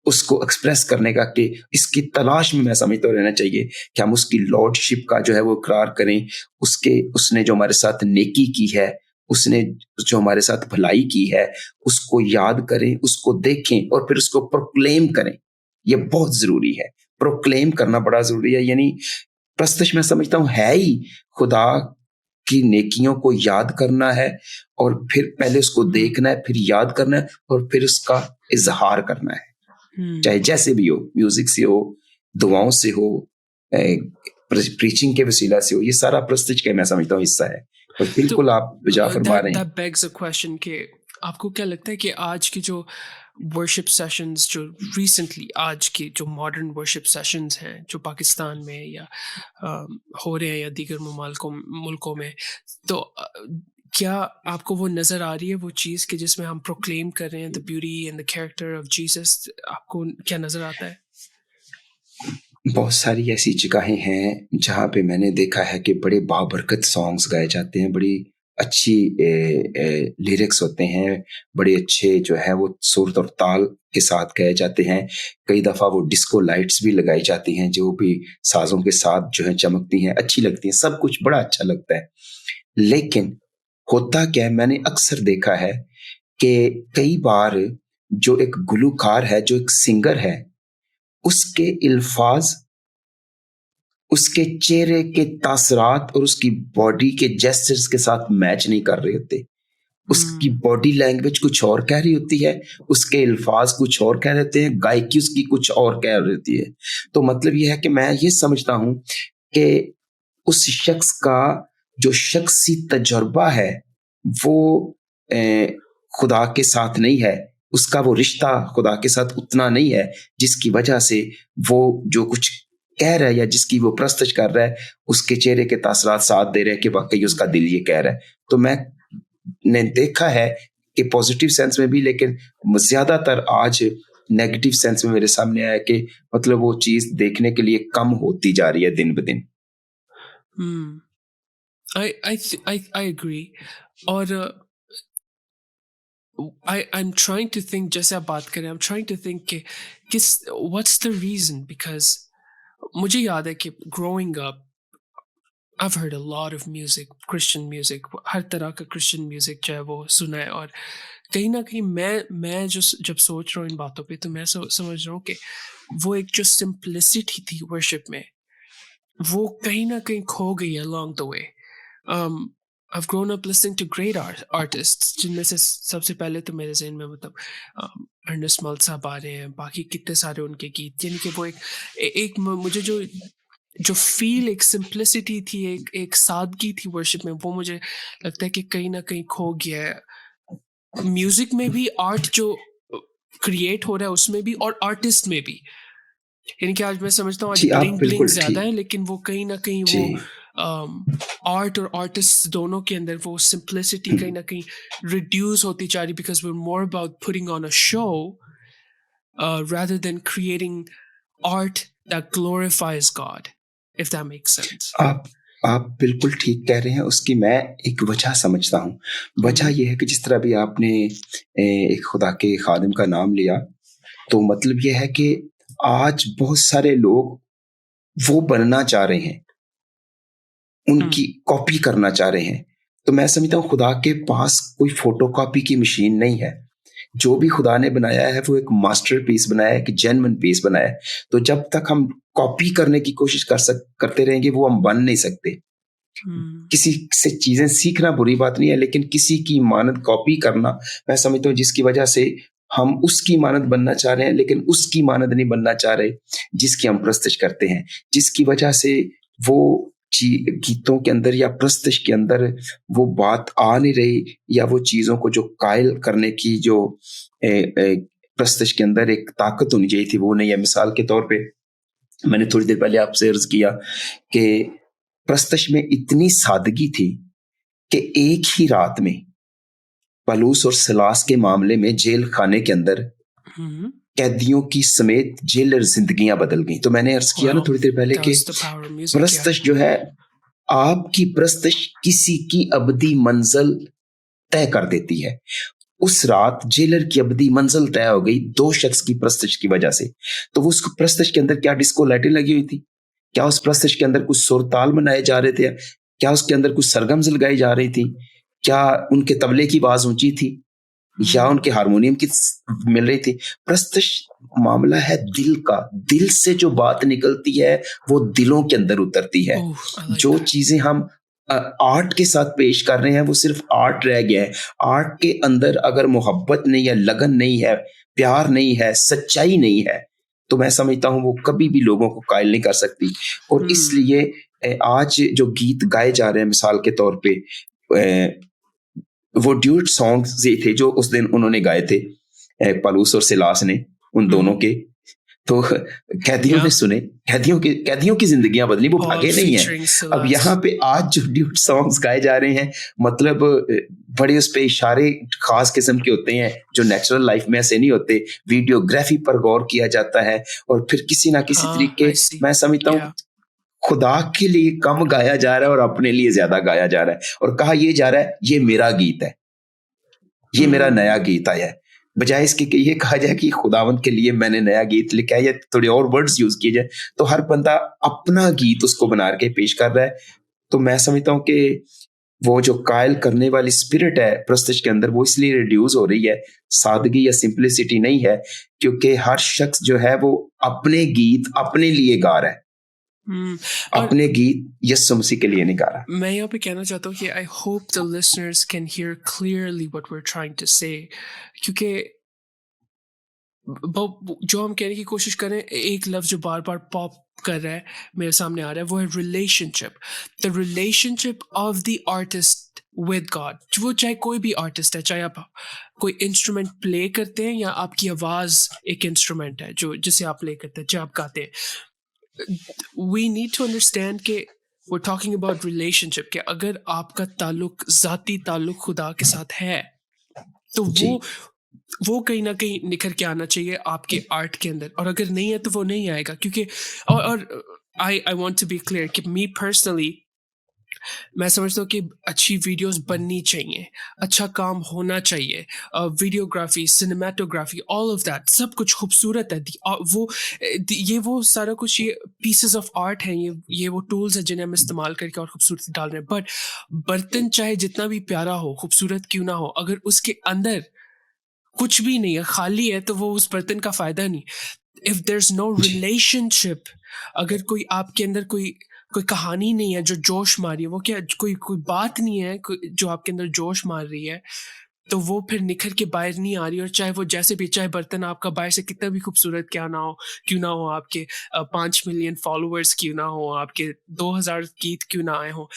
[SPEAKER 1] उसको एक्सप्रेस करने का, कि इसकी तलाश में मैं समझता हूँ रहना चाहिए कि हम उसकी लॉर्डशिप का जो है वो इकरार करें। उसके उसने जो हमारे साथ नेकी की है, उसने जो हमारे साथ भलाई की है, उसको याद करें, उसको देखें और फिर उसको प्रोक्लेम करें। ये बहुत ज़रूरी है। प्रोक्लेम करना बड़ा ज़रूरी है, यानी प्रस्तुत मैं समझता हूँ है ही खुदा की नेकियों को याद करना है, और फिर पहले उसको
[SPEAKER 2] हम्म,
[SPEAKER 1] देखना है, फिर याद करना है, और फिर उसका इज़हार करना है। चाहे
[SPEAKER 2] हम्म।
[SPEAKER 1] जैसे भी हो, म्यूजिक से हो, दुआओं से हो, प्रीचिंग के वसीला से हो, ये सारा प्रस्तिज का मैं समझता हूँ हिस्सा है। और
[SPEAKER 2] तो
[SPEAKER 1] बिल्कुल आप जा फरमा
[SPEAKER 2] दैट
[SPEAKER 1] रहे
[SPEAKER 2] दैट
[SPEAKER 1] हैं।
[SPEAKER 2] बेग्स अ क्वेश्चन कि आपको क्या लगता है कि आज की जो वर्शिप सेशंस, जो रिसेंटली आज की जो मॉडर्न वर्शिप सेशंस हैं जो पाकिस्तान में या हो रहे हैं या दीगर मुल्कों में, तो क्या आपको वो नज़र आ रही है वो चीज़ कि जिसमें हम प्रोक्लेम कर रहे हैं the beauty and the character of Jesus? आपको क्या नज़र आता है?
[SPEAKER 1] बहुत सारी ऐसी जगहें हैं जहाँ पे मैंने देखा है कि बड़े बाबरकत सॉन्ग्स गाए जाते हैं, बड़ी अच्छी लिरिक्स होते हैं, बड़े अच्छे जो है वो सुर और ताल के साथ गाए जाते हैं। कई दफ़ा वो डिस्को लाइट्स भी लगाई जाती हैं जो भी साज़ों के साथ जो है चमकती हैं, अच्छी लगती हैं, सब कुछ बड़ा अच्छा लगता है। लेकिन होता क्या है, मैंने अक्सर देखा है कि कई बार जो एक गुलूकार है, जो एक सिंगर है, उसके अल्फाज उसके चेहरे के तासरात और उसकी बॉडी के जेस्चर्स के साथ मैच नहीं कर रहे होते। उसकी
[SPEAKER 2] हम्म,
[SPEAKER 1] बॉडी लैंग्वेज कुछ और कह रही होती है, उसके अल्फाज कुछ और कह रहे होते हैं, गायकी उसकी कुछ और कह रही होती है। तो मतलब ये है कि मैं ये समझता हूँ कि उस शख्स का जो शख्सी तजुर्बा है, वो खुदा के साथ नहीं है, उसका वो रिश्ता खुदा के साथ उतना नहीं है, जिसकी वजह से वो जो कुछ कह रहा है या जिसकी वो प्रस्तुत कर रहा है, उसके चेहरे के तासरात साथ दे रहे हैं कि वाक़ई उसका दिल ये कह रहा है। तो मैंने देखा है कि पॉज़िटिव सेंस में भी, लेकिन ज़्यादातर आज नेगेटिव सेंस में मेरे सामने आया कि मतलब वो चीज़ देखने के लिए कम होती जा रही है दिन-ब-दिन।
[SPEAKER 2] हम्म। I agree. और I'm trying to think, जैसे आप बात करें, I'm trying to think कि किस what's the reason, because मुझे याद है कि growing up I've heard a lot of music, Christian music, हर तरह का Christian music जो है वो सुना है। और कहीं ना कहीं मैं जो जब सोच रहा हूँ इन बातों पे, तो मैं समझ रहा हूँ कि वो एक जो simplicity थी worship में, वो कहीं ना कहीं खो गई है along the way. um, I've grown up listening to great artists, जिनमें से सबसे पहले तो मेरे ज़हन में मतलब अर्नेस्ट मल साहब आ रहे हैं, बाकी कितने सारे उनके गीत, यानी कि वो एक मुझे जो जो फील, एक सिंप्लिसिटी थी, एक सादगी थी वर्शिप में, वो मुझे लगता है कि कहीं ना कहीं खो गया है। म्यूजिक में भी आर्ट जो क्रिएट हो रहा है उसमें भी, और आर्टिस्ट में भी। यानी कि आज मैं समझता हूँ आज
[SPEAKER 1] जी, आप
[SPEAKER 2] ब्लिंग ब्लिंग
[SPEAKER 1] बिल्कुल
[SPEAKER 2] ज्यादा
[SPEAKER 1] ठीक।
[SPEAKER 2] है, लेकिन वो कहीं ना कहीं वो
[SPEAKER 1] जी।
[SPEAKER 2] आर्ट और आर्टिस्ट दोनों के अंदर वो सिंप्लिसिटी कहीं
[SPEAKER 1] हुँ।
[SPEAKER 2] ना कहीं रिड्यूस होती जा रही, because we more about putting on a show rather than creating art that glorifies God, if that makes sense.
[SPEAKER 1] आप बिल्कुल ठीक कह रहे हैं, उसकी मैं एक वजह समझता हूँ। वजह
[SPEAKER 2] Mm-hmm.
[SPEAKER 1] ये है कि जिस तरह अभी आपने एक खुदा के खादिम का नाम लिया, तो मतलब ये है कि आज बहुत सारे लोग वो बनना चाह रहे हैं, उनकी कॉपी करना चाह रहे हैं। तो मैं समझता हूँ खुदा के पास कोई फ़ोटोकॉपी की मशीन नहीं है। जो भी खुदा ने बनाया है वो एक मास्टरपीस बनाया है, एक जेन्युइन पीस बनाया है। तो जब तक हम कॉपी करने की कोशिश करते रहेंगे, वो हम बन नहीं सकते।
[SPEAKER 2] Mm-hmm.
[SPEAKER 1] किसी से चीज़ें सीखना बुरी बात नहीं है, लेकिन किसी की मानद कॉपी करना, मैं समझता हूँ जिसकी वजह से हम उसकी मानद बनना चाह रहे हैं, लेकिन उसकी मानद नहीं बनना चाह रहे, जिसकी हम प्रस्तश करते हैं। जिसकी वजह से वो गीतों के अंदर या प्रस्तश के अंदर वो बात आ नहीं रही, या वो चीज़ों को जो कायल करने की जो प्रस्तश के अंदर एक ताकत होनी चाहिए थी, वो नहीं है। मिसाल के तौर पे मैंने थोड़ी देर पहले आपसे अर्ज किया कि प्रस्तश में इतनी सादगी थी कि एक ही रात में पलूस और सिलास के मामले में जेल खाने के अंदर
[SPEAKER 2] Mm-hmm.
[SPEAKER 1] कैदियों की समेत जेलर जिंदगियां बदल गई। तो मैंने अर्ज किया ना
[SPEAKER 2] Wow,
[SPEAKER 1] थोड़ी देर पहले
[SPEAKER 2] that
[SPEAKER 1] कि
[SPEAKER 2] was the power of music, yeah.
[SPEAKER 1] प्रस्तश जो है, आपकी प्रस्तश किसी की अबदी मंजिल तय कर देती है। उस रात जेलर की अबदी मंजिल तय हो गई 2 शख्स की प्रस्तश की वजह से। तो वो उस प्रस्तश के अंदर क्या डिस्को लाइटें लगी हुई थी? क्या उस प्रस्तश के अंदर कुछ सुर-ताल मनाए जा रहे थे? क्या उसके अंदर कुछ सरगम्स लगाई जा रही थी? क्या उनके तबले की आवाज़ ऊँची थी? या
[SPEAKER 2] Mm-hmm.
[SPEAKER 1] उनके हारमोनियम की मिल रही थी? प्रस्तश मामला है दिल का। दिल से जो बात निकलती है, वो दिलों के अंदर उतरती है।
[SPEAKER 2] Oh, I like
[SPEAKER 1] जो
[SPEAKER 2] that.
[SPEAKER 1] चीज़ें हम आर्ट के साथ पेश कर रहे हैं, वो सिर्फ़ आर्ट रह गया है। आर्ट के अंदर अगर मोहब्बत नहीं है, लगन नहीं है, प्यार नहीं है, सच्चाई नहीं है, तो मैं समझता हूँ वो कभी भी लोगों को कायल नहीं कर सकती। और
[SPEAKER 2] Hmm.
[SPEAKER 1] इसलिए आज जो गीत गाए जा रहे हैं, मिसाल के तौर पे वो ड्यूट सॉन्ग्स ये थे जो उस दिन उन्होंने गाए थे, पलूस और सिलास ने, उन दोनों
[SPEAKER 2] Mm-hmm.
[SPEAKER 1] के। तो कैदियों ने
[SPEAKER 2] Yeah.
[SPEAKER 1] सुने, कैदियों की जिंदगियां बदली, वो
[SPEAKER 2] Paul
[SPEAKER 1] भागे नहीं है।
[SPEAKER 2] featuring
[SPEAKER 1] अब यहाँ
[SPEAKER 2] Silas.
[SPEAKER 1] पे आज जो ड्यूट सॉन्ग्स गाए जा रहे हैं, मतलब बड़े उस पे इशारे खास किस्म के होते हैं जो नेचुरल लाइफ में ऐसे नहीं होते। वीडियोग्राफी पर गौर किया जाता है, और फिर किसी ना किसी
[SPEAKER 2] Ah, I
[SPEAKER 1] तरीके,
[SPEAKER 2] see.
[SPEAKER 1] मैं समझता हूँ
[SPEAKER 2] Yeah.
[SPEAKER 1] खुदा के लिए कम गाया जा रहा है और अपने लिए ज्यादा गाया जा रहा है, और कहा ये जा रहा है ये मेरा गीत है, ये मेरा नया
[SPEAKER 2] Mm.
[SPEAKER 1] गीत आया है। बजाय इसके कि ये कहा जाए कि खुदावंद के लिए मैंने नया गीत लिखा है, या थोड़े और वर्ड्स यूज किए जाए, तो हर बंदा अपना गीत उसको बना के पेश कर रहा है। तो मैं समझता हूँ कि वो जो कायल करने वाली स्पिरिट है प्रस्तुत के अंदर, वो इसलिए रिड्यूस हो रही है, सादगी या सिंप्लिसिटी नहीं है, क्योंकि हर शख्स जो है वो अपने गीत अपने लिए गा रहा है,
[SPEAKER 2] Mm. और
[SPEAKER 1] अपने गीत यीशु मसीह के लिए नहीं गा रहा।
[SPEAKER 2] मैं यहाँ पे कहना चाहता हूँ कि I hope the listeners can hear clearly what we are trying to say, क्योंकि जो हम कहने की कोशिश कर रहे हैं, एक लफ्ज जो बार बार पॉप कर रहा है, मेरे सामने आ रहा है, वो है relationship. The relationship of the artist with God. वो चाहे कोई भी आर्टिस्ट है, चाहे आप कोई इंस्ट्रूमेंट प्ले करते हैं या आपकी आवाज एक इंस्ट्रूमेंट है जो जिसे आप प्ले करते हैं, जो आप गाते हैं, वी नीड टू अंडरस्टैंड कि we're talking about relationship, कि अगर आपका ताल्लुक ज़ाती ताल्लुक खुदा के साथ है, तो
[SPEAKER 1] जी।
[SPEAKER 2] वो कहीं ना कहीं निखर के आना चाहिए आपके आर्ट के अंदर, और अगर नहीं है तो वो नहीं आएगा। क्योंकि और I want to be clear कि मी पर्सनली, मैं समझता हूँ कि अच्छी वीडियोस बननी चाहिए, अच्छा काम होना चाहिए, videography, cinematography, all of that, सब कुछ खूबसूरत है। ये वो सारा कुछ, ये पीसेस ऑफ आर्ट हैं, ये वो टूल्स हैं जिन्हें हम इस्तेमाल करके और खूबसूरती डाल रहे हैं। बट बर्तन चाहे जितना भी प्यारा हो, खूबसूरत क्यों ना हो, अगर उसके अंदर कुछ भी नहीं है, खाली है, तो वो उस बर्तन का फायदा नहीं। If there is no
[SPEAKER 1] G.
[SPEAKER 2] Relationship, अगर कोई आपके अंदर कोई कोई कहानी नहीं है जो जोश मार रही है, वो क्या कोई कोई बात नहीं है जो आपके अंदर जोश मार रही है, तो वो फिर निखर के बाहर नहीं आ रही, और चाहे वो जैसे भी, चाहे बर्तन आपका बाहर से कितना भी खूबसूरत क्यों ना हो, आपके 5 मिलियन फॉलोअर्स क्यों ना हो, आपके 2000 गीत क्यों ना आए हो,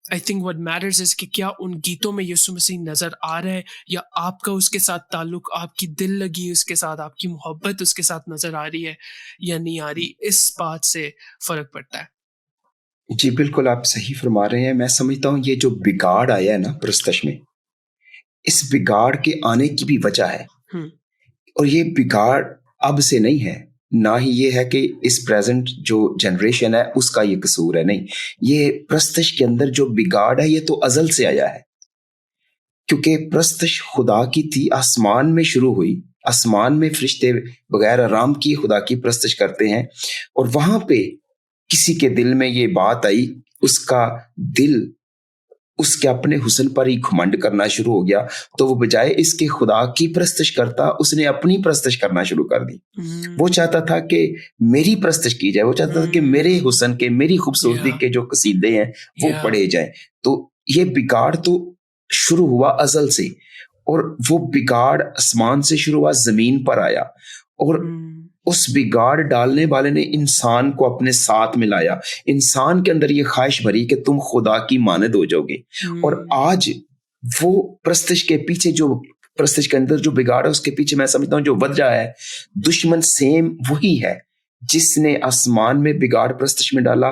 [SPEAKER 2] I think what matters is कि क्या उन गीतों में यीशु मसीह नजर आ रहा है, या आपका उसके साथ ताल्लुक, आपकी दिल लगी उसके साथ, आपकी मोहब्बत उसके साथ नजर आ रही है या नहीं आ रही। इस बात से फर्क पड़ता है।
[SPEAKER 1] जी, बिल्कुल आप सही फरमा रहे हैं। मैं समझता हूँ ये जो बिगाड़ आया है ना प्रस्तश में, इस बिगाड़ के आने की भी वजह है,
[SPEAKER 2] हम्म
[SPEAKER 1] और ये बिगाड़ अब से नहीं है, ना ही ये है कि इस प्रेजेंट जो जनरेशन है उसका ये कसूर है, नहीं। ये प्रस्तश के अंदर जो बिगाड़ है ये तो अजल से आया है, क्योंकि प्रस्तश खुदा की थी, आसमान में शुरू हुई। आसमान में फरिश्ते बगैर आराम किए खुदा की प्रस्तश करते हैं, और वहां पे किसी के दिल में ये बात आई, उसका दिल उसके अपने हुस्न पर ही घमंड करना शुरू हो गया, तो वो बजाय इसके खुदा की प्रस्तश करता, उसने अपनी प्रस्तश करना शुरू कर दी। वो
[SPEAKER 2] हम्म
[SPEAKER 1] चाहता था कि मेरी प्रस्तश की जाए, वो चाहता था कि मेरे हुस्न के, मेरी खूबसूरती
[SPEAKER 2] या
[SPEAKER 1] के जो कसीदे हैं वो
[SPEAKER 2] या
[SPEAKER 1] पढ़े जाएं। तो ये बिगाड़ तो शुरू हुआ अजल से, और वो बिगाड़ आसमान से शुरू हुआ, जमीन पर आया, और उस बिगाड़ डालने वाले ने इंसान को अपने साथ मिलाया। इंसान के अंदर ये ख्वाहिश भरी कि तुम खुदा की मानद हो जाओगे। और आज वो प्रस्तश के पीछे जो, प्रस्तश के अंदर जो बिगाड़ है उसके पीछे मैं समझता हूँ जो वजह है, दुश्मन सेम वही है जिसने आसमान में बिगाड़ प्रस्तश में डाला।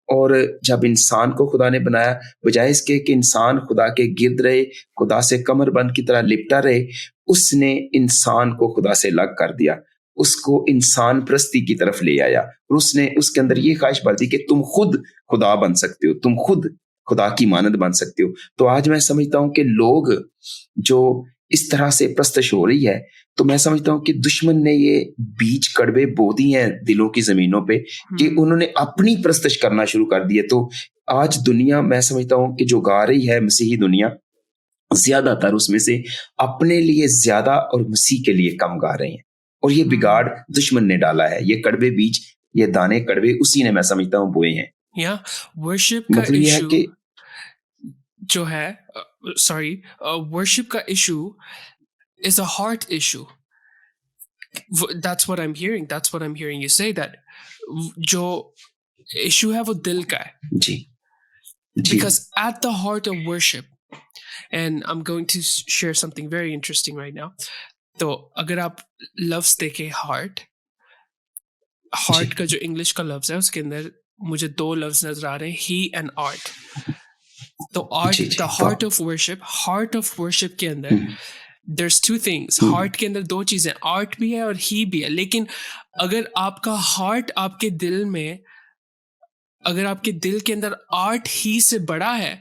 [SPEAKER 1] और जब इंसान को खुदा ने बनाया, बजाय इसके कि इंसान खुदा के गिर्द रहे, खुदा से कमरबंद की तरह लिपटा रहे, उसने इंसान को खुदा से अलग कर दिया, उसको इंसान प्रस्ती की तरफ ले आया, और उसने उसके अंदर ये ख्वाहिश भर दी कि तुम खुद खुदा बन सकते हो, तुम खुद खुदा की मानद बन सकते हो। तो आज मैं समझता हूं कि लोग जो इस तरह से प्रस्तश हो रही है, तो मैं समझता हूं कि दुश्मन ने ये बीज कड़वे बो दिए हैं दिलों की जमीनों पे, कि उन्होंने अपनी प्रस्तश करना शुरू कर दिए। तो आज दुनिया, मैं समझता हूं कि जो गा रही है मसीही दुनिया, ज्यादातर उसमें से अपने लिए ज्यादा और मसीह के लिए कम गा रहे हैं, और ये बिगाड़ दुश्मन ने डाला है। ये कड़वे बीज, ये दाने कड़वे उसी ने, मैं समझता हूँ, बोए हैं।
[SPEAKER 2] या वर्शिप का
[SPEAKER 1] मतलब ये है
[SPEAKER 2] इशू
[SPEAKER 1] कि
[SPEAKER 2] जो है, सॉरी, वर्शिप का issue is a heart issue. That's what I'm hearing. That's what I'm hearing you say, that जो issue है वो दिल का है.
[SPEAKER 1] जी जी
[SPEAKER 2] Because at the heart of worship, and I'm going to share something very interesting right now. तो अगर आप लफ्ज देखें हार्ट का जो इंग्लिश का लफ्ज है उसके अंदर मुझे 2 लफ्ज नजर आ रहे हैं, ही एंड आर्ट। तो art, the heart of worship के अंदर there's 2 things. हार्ट के अंदर 2 चीजें, आर्ट भी है और ही भी है। लेकिन अगर आपका हार्ट आपके दिल में, अगर आपके दिल के अंदर आर्ट ही से बड़ा है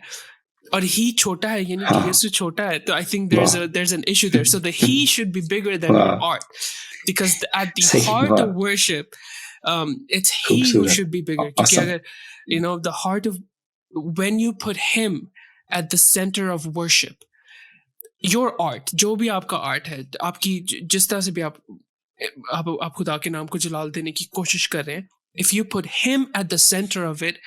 [SPEAKER 2] और ही छोटा है, यानी कि यीशु छोटा है, तो I think there's an issue there. So the he should be bigger than your art, because at the heart of worship, it's he who should be bigger. क्योंकि अगर the heart of, when you put him at the center of worship, your art, जो भी आपका art है, आपकी जिस तरह से भी आप खुदा के नाम को जलाल देने की कोशिश कर रहे हैं, if you put him at the center of it,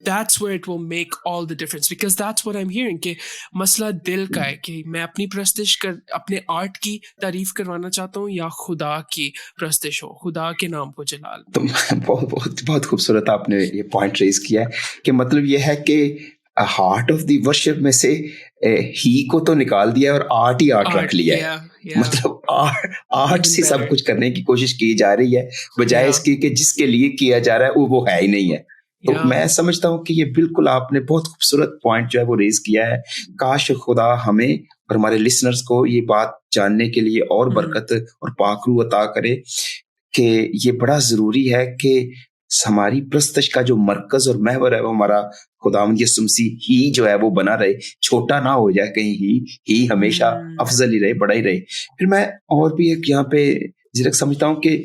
[SPEAKER 2] that's where it will make all the difference. Because that's what I'm hearing, कि मसला दिल का है, कि मैं अपनी प्रस्तिश अपने आर्ट की तारीफ करवाना चाहता हूँ या खुदा की प्रस्तिश हो, खुदा के नाम को जलाल।
[SPEAKER 1] तो बहुत बहुत बहुत खूबसूरत आपने ये पॉइंट रेज किया है, कि मतलब ये है कि हार्ट ऑफ द वर्शिप में से ही को तो निकाल दिया और आर्ट ही आर्ट रख लिया है। मतलब आर्ट से सब कुछ करने की कोशिश की जा रही है, बजाय इसकी कि जिसके लिए किया जा रहा है वो है ही नहीं है। तो मैं समझता हूँ कि ये बिल्कुल आपने बहुत खूबसूरत पॉइंट जो है वो रेज किया है। काश खुदा हमें और हमारे लिसनर्स को ये बात जानने के लिए और बरकत और पाकरू अता करे, कि ये बड़ा जरूरी है कि हमारी प्रस्तश का जो मरकज और महवर है वो हमारा खुदावंद यीशु मसीह ही जो है वो बना रहे, छोटा ना हो जाए कहीं, ही हमेशा अफजल ही रहे, बड़ा ही रहे। फिर मैं और भी एक यहाँ पे जिरक समझता हूँ कि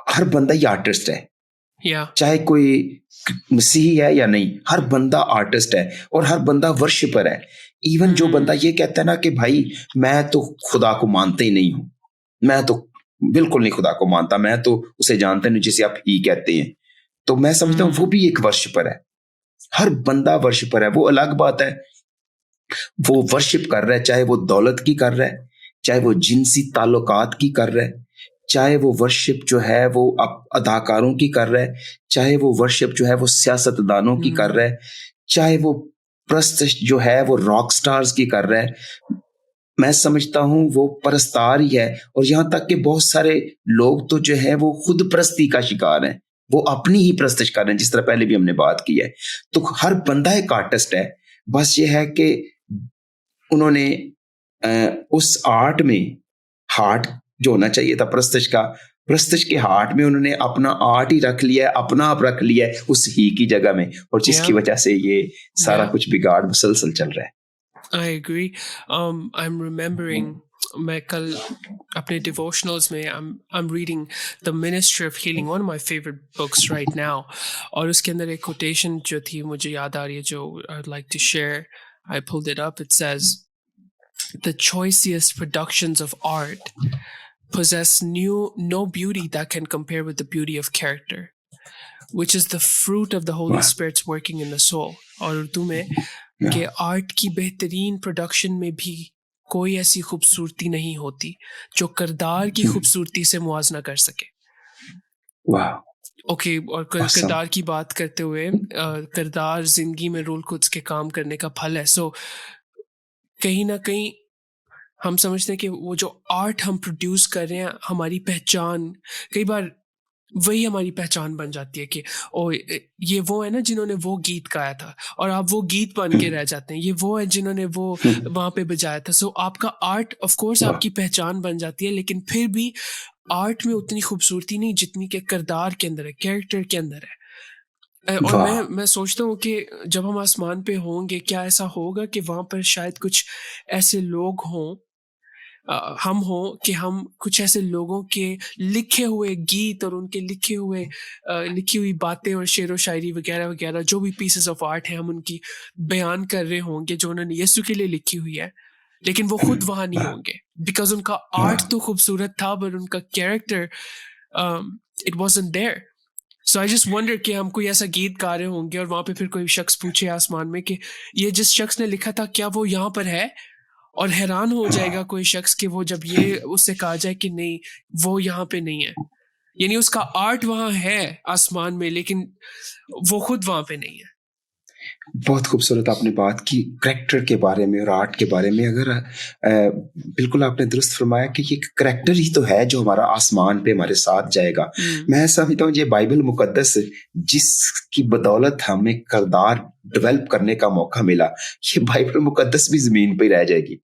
[SPEAKER 1] हर बंदा ही आर्टिस्ट है, चाहे कोई मसीही है या नहीं, हर बंदा आर्टिस्ट है और हर बंदा वर्शिपर है। इवन जो बंदा ये कहता है ना कि भाई मैं तो खुदा को मानते ही नहीं हूं, मैं तो बिल्कुल नहीं खुदा को मानता, मैं तो उसे जानता नहीं जिसे आप ही कहते हैं, तो मैं समझता हूं वो भी एक वर्शिपर है। हर बंदा वर्शिपर है। वो अलग बात है वो वर्शिप कर रहा है, चाहे वो दौलत की कर रहा है, चाहे वो जिनसी ताल्लुकात की कर रहा है, चाहे वो वर्शिप जो है वो अदाकारों की कर रहा है, चाहे वो वर्शिप जो है वो सियासतदानों की कर रहा है, चाहे वो प्रस्त जो है वो रॉक स्टार्स की कर रहा है। मैं समझता हूँ वो परस्तार ही है। और यहाँ तक कि बहुत सारे लोग तो जो है वो खुद परस्ती का शिकार हैं, वो अपनी ही परस्तिश कर रहे हैं, जिस तरह पहले भी हमने बात की है। तो हर बंदा एक आर्टिस्ट है, बस ये है कि उन्होंने उस आर्ट में हार्ट जो होना चाहिए था प्रस्तिश का, प्रस्तिश के हार्ट में उन्होंने अपना आर्ट ही रख लिया है, अपना आप रख लिया है उस ही की जगह में, और जिसकी वजह से ये सारा कुछ बिगाड़ मुसलसल चल रहा है।
[SPEAKER 2] I agree. I'm remembering मैं कल अपने devotionals में I'm reading The Ministry of Healing, one of my favorite books right now. और उसके अंदर एक quotation जो थी मुझे याद आ रही है जो I'd like to share. I pulled it up. It says, "The choicest productions of art possess no beauty that can compare with the beauty of character, which is the fruit of the Holy Spirit's working in the soul." और उर्दू में कि art की बेहतरीन production में भी कोई ऐसी खूबसूरती नहीं होती जो किरदार की खूबसूरती से मुआवजा कर सके। ओके, और किरदार की बात करते हुए किरदार जिंदगी में रोल खुद के काम करने का फल है। सो कहीं ना कहीं हम समझते हैं कि वो जो आर्ट हम प्रोड्यूस कर रहे हैं, हमारी पहचान, कई बार वही हमारी पहचान बन जाती है कि ओ ये वो है ना जिन्होंने वो गीत गाया था, और आप वो गीत बन के रह जाते हैं। ये वो है जिन्होंने वो वहां पे बजाया था। सो आपका आर्ट ऑफ कोर्स आपकी पहचान बन जाती है, लेकिन फिर भी आर्ट में उतनी खूबसूरती नहीं जितनी के किरदार के अंदर है, कैरेक्टर के अंदर है। और मैं सोचता हूँ कि जब हम आसमान पे होंगे, क्या ऐसा होगा कि वहां पर शायद कुछ ऐसे लोग हों, हम हो कि हम कुछ ऐसे लोगों के लिखे हुए गीत और उनके लिखी हुई बातें और शेर व शायरी वगैरह वगैरह जो भी पीसेस ऑफ आर्ट है, हम उनकी बयान कर रहे होंगे जो उन्होंने यीशु के लिए लिखी हुई है, लेकिन वो खुद वहां नहीं होंगे बिकॉज उनका आर्ट तो खूबसूरत था पर उनका character it wasn't there. So I just wonder कि हम कोई ऐसा गीत गा रहे होंगे और वहां पे फिर कोई शख्स पूछे आसमान में कि ये जिस शख्स ने लिखा था क्या वो यहाँ पर है, और हैरान हो जाएगा कोई शख्स कि वो जब ये उससे कहा जाए कि नहीं वो यहाँ पे नहीं है, यानी उसका आर्ट वहां है आसमान में लेकिन वो खुद वहां पे नहीं है।
[SPEAKER 1] बहुत खूबसूरत आपने बात की करैक्टर के बारे में और आर्ट के बारे में। अगर बिल्कुल आपने दुरुस्त फरमाया कि ये करैक्टर ही तो है जो हमारा आसमान पे हमारे साथ जाएगा। मैं समझता हूँ ये बाइबल मुकद्दस जिसकी बदौलत हमें किरदार डेवलप करने का मौका मिला, ये बाइबल मुकद्दस भी जमीन पे रह जाएगी।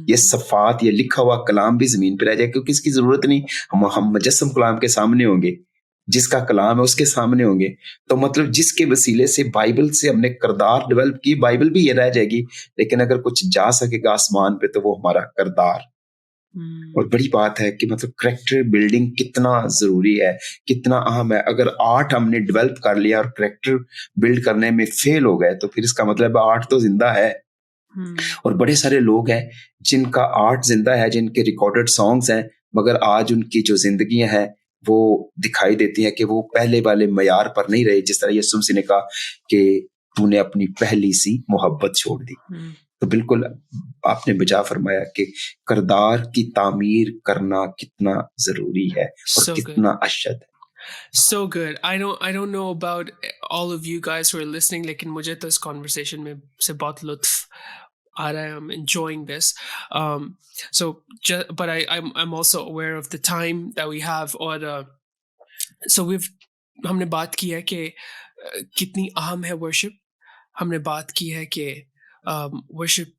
[SPEAKER 1] ये सफात, ये लिखा हुआ कलाम भी जमीन पे रह जाएगा, क्योंकि इसकी जरूरत नहीं। हम मुजस्सम कलाम के सामने होंगे, जिसका कलाम है उसके सामने होंगे। तो मतलब जिसके वसीले से बाइबल से हमने किरदार डेवलप की, बाइबल भी ये रह जाएगी, लेकिन अगर कुछ जा सकेगा आसमान पे तो वो हमारा किरदार। और बड़ी बात है कि मतलब करैक्टर बिल्डिंग कितना जरूरी है, कितना अहम है। अगर आर्ट हमने डेवलप कर लिया और करैक्टर बिल्ड करने में फेल हो गए तो फिर इसका मतलब आर्ट तो जिंदा है। और बड़े सारे लोग हैं जिनका आर्ट जिंदा है, जिनके रिकॉर्डेड सॉन्ग्स हैं, मगर आज उनकी जो जिंदगियां हैं वो दिखाई देती है कि वो पहले वाले मयार पर नहीं रहे। जिस तरह यीशु मसीह ने कहा कि तूने अपनी पहली सी मोहब्बत छोड़ दी। तो बिल्कुल आपने बजा फरमाया कि किरदार की तामीर करना कितना जरूरी है और कितना अशद है।
[SPEAKER 2] So good. I don't know about all of you guys who are listening, लेकिन मुझे तो इस conversation में से बहुत लुत्फ आ रहा है. I'm enjoying this. But I'm also aware of the time that we have. और so हमने बात की है कि कितनी अहम है worship. हमने बात की है कि worship.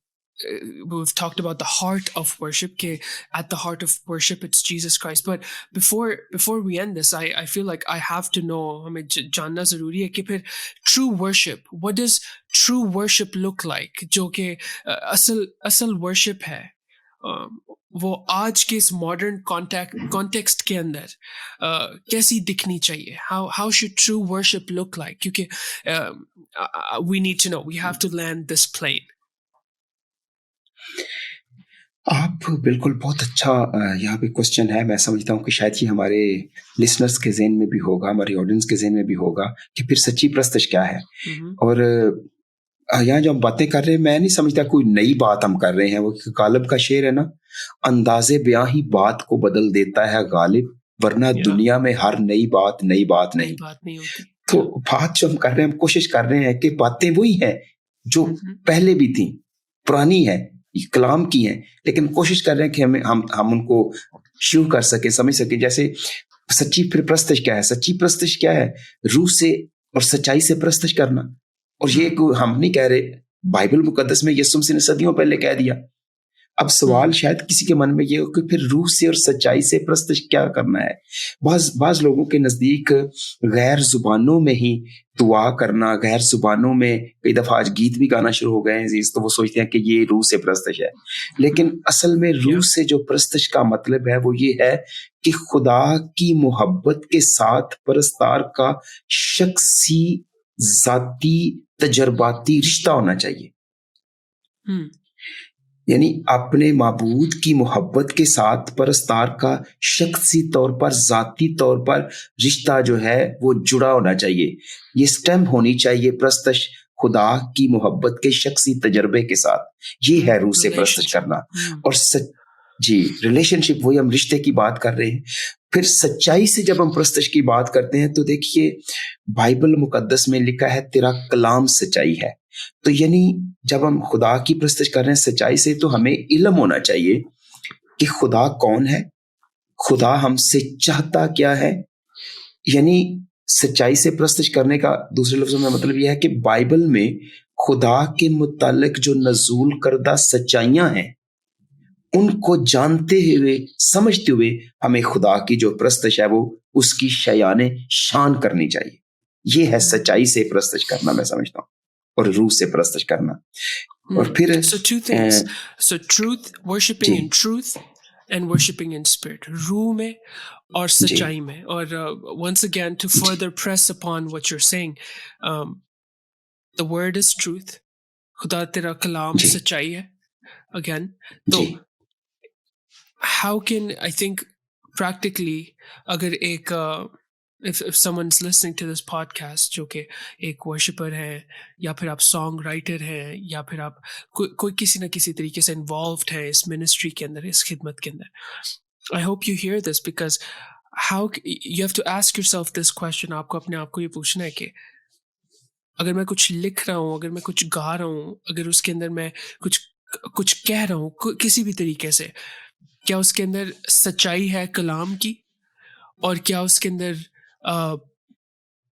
[SPEAKER 2] We've talked about the heart of worship. At the heart of worship, it's Jesus Christ. But before we end this, I feel like I have to know. हमें जानना जरूरी है कि फिर true worship. What does true worship look like? जो कि असल worship है. वो आज के इस modern context के अंदर कैसी दिखनी चाहिए? How should true worship look like? क्योंकि we need to know. We have to land this plane.
[SPEAKER 1] आप बिल्कुल बहुत अच्छा यहाँ पे क्वेश्चन है। मैं समझता हूँ कि शायद ये हमारे लिसनर्स के ज़हन में भी होगा, हमारे ऑडियंस के ज़हन में भी होगा कि फिर सच्ची प्रस्तश क्या है। और यहाँ जो हम बातें कर रहे हैं, मैं नहीं समझता कोई नई बात हम कर रहे हैं। वो गालिब का शेर है ना, अंदाजे बयां ही बात को बदल देता है गालिब, वरना
[SPEAKER 2] या
[SPEAKER 1] दुनिया में हर नई बात
[SPEAKER 2] नई
[SPEAKER 1] नहीं।
[SPEAKER 2] बात नहीं होती।
[SPEAKER 1] तो
[SPEAKER 2] या
[SPEAKER 1] बात जो हम कर रहे हैं, हम कोशिश कर रहे हैं कि बातें वही हैं जो
[SPEAKER 2] हम्म,
[SPEAKER 1] पहले भी थी, पुरानी है, कलाम की हैं, लेकिन कोशिश कर रहे हैं कि हम उनको शुरू कर सके, समझ सके। जैसे सच्ची फिर प्रस्तश क्या है? सच्ची प्रस्तश क्या है? रूह से और सच्चाई से प्रस्तश करना। और ये हम नहीं कह रहे, बाइबल मुकद्दस में यीशु मसीह ने सदियों पहले कह दिया। अब सवाल शायद किसी के मन में ये हो कि फिर रूह से और सच्चाई से प्रस्तश क्या करना है। बाज लोगों के नजदीक गैर जुबानों में ही दुआ करना, गैर जुबानों में कई दफा आज गीत भी गाना शुरू हो गए हैं अजीज, तो वो सोचते हैं कि ये रूह से प्रस्तश है। लेकिन असल में रूह से जो प्रस्तश का मतलब है वो ये है कि खुदा की मोहब्बत के साथ परस्तार का शख्सी, जाती, तजर्बाती रिश्ता होना चाहिए। यानी अपने माबूद की मोहब्बत के साथ परस्तार का शख्सी तौर पर, जाती तौर पर रिश्ता जो है वो जुड़ा होना चाहिए। ये स्टैम्प होनी चाहिए प्रस्तश खुदा की मोहब्बत के शख्सी तजर्बे के साथ। ये है रूह से प्रस्तश करना। और जी, रिलेशनशिप, वही हम रिश्ते की बात कर रहे हैं। फिर सच्चाई से जब हम प्रस्तश की बात करते हैं तो देखिए, बाइबल मुकद्दस में लिखा है तेरा कलाम सच्चाई है। तो यानी जब हम खुदा की प्रस्तश कर रहे हैं सच्चाई से, तो हमें इल्म होना चाहिए कि खुदा कौन है, खुदा हमसे चाहता क्या है। यानी सच्चाई से प्रस्तश करने का दूसरे लफ्जों में मतलब यह है कि बाइबल में खुदा के मुतालिक जो नजूल करदा सच्चाइयां हैं, उनको जानते हुए, समझते हुए हमें खुदा की जो प्रस्तश है वो उसकी शयाने शान करनी चाहिए। ये है सच्चाई से प्रस्तश करना, मैं समझता हूँ, और रूह से प्रस्तश करना। और फिर
[SPEAKER 2] So two things. So truth, worshiping in truth and worshiping in spirit. रूह में और सच्चाई में। और once again to further press upon what you're saying, the word is truth. खुदा तेरा कलाम सच्चाई है। Again, तो how can, I think practically, अगर एक if someone's listening to this podcast जो कि एक वर्शिपर है, या फिर आप सॉन्ग राइटर हैं, या फिर आप कोई किसी ना किसी तरीके से इन्वॉल्व्ड है इस मिनिस्ट्री के अंदर, इस खिदमत के अंदर, I hope you hear this, because how you have to ask yourself this question. आपको अपने आप को ये पूछना है कि अगर मैं कुछ लिख रहा हूँ, अगर मैं कुछ गा रहा हूँ, अगर उसके अंदर मैं कुछ कह रहा हूँ किसी भी तरीके से, क्या उसके अंदर सच्चाई है कलाम की, और क्या उसके अंदर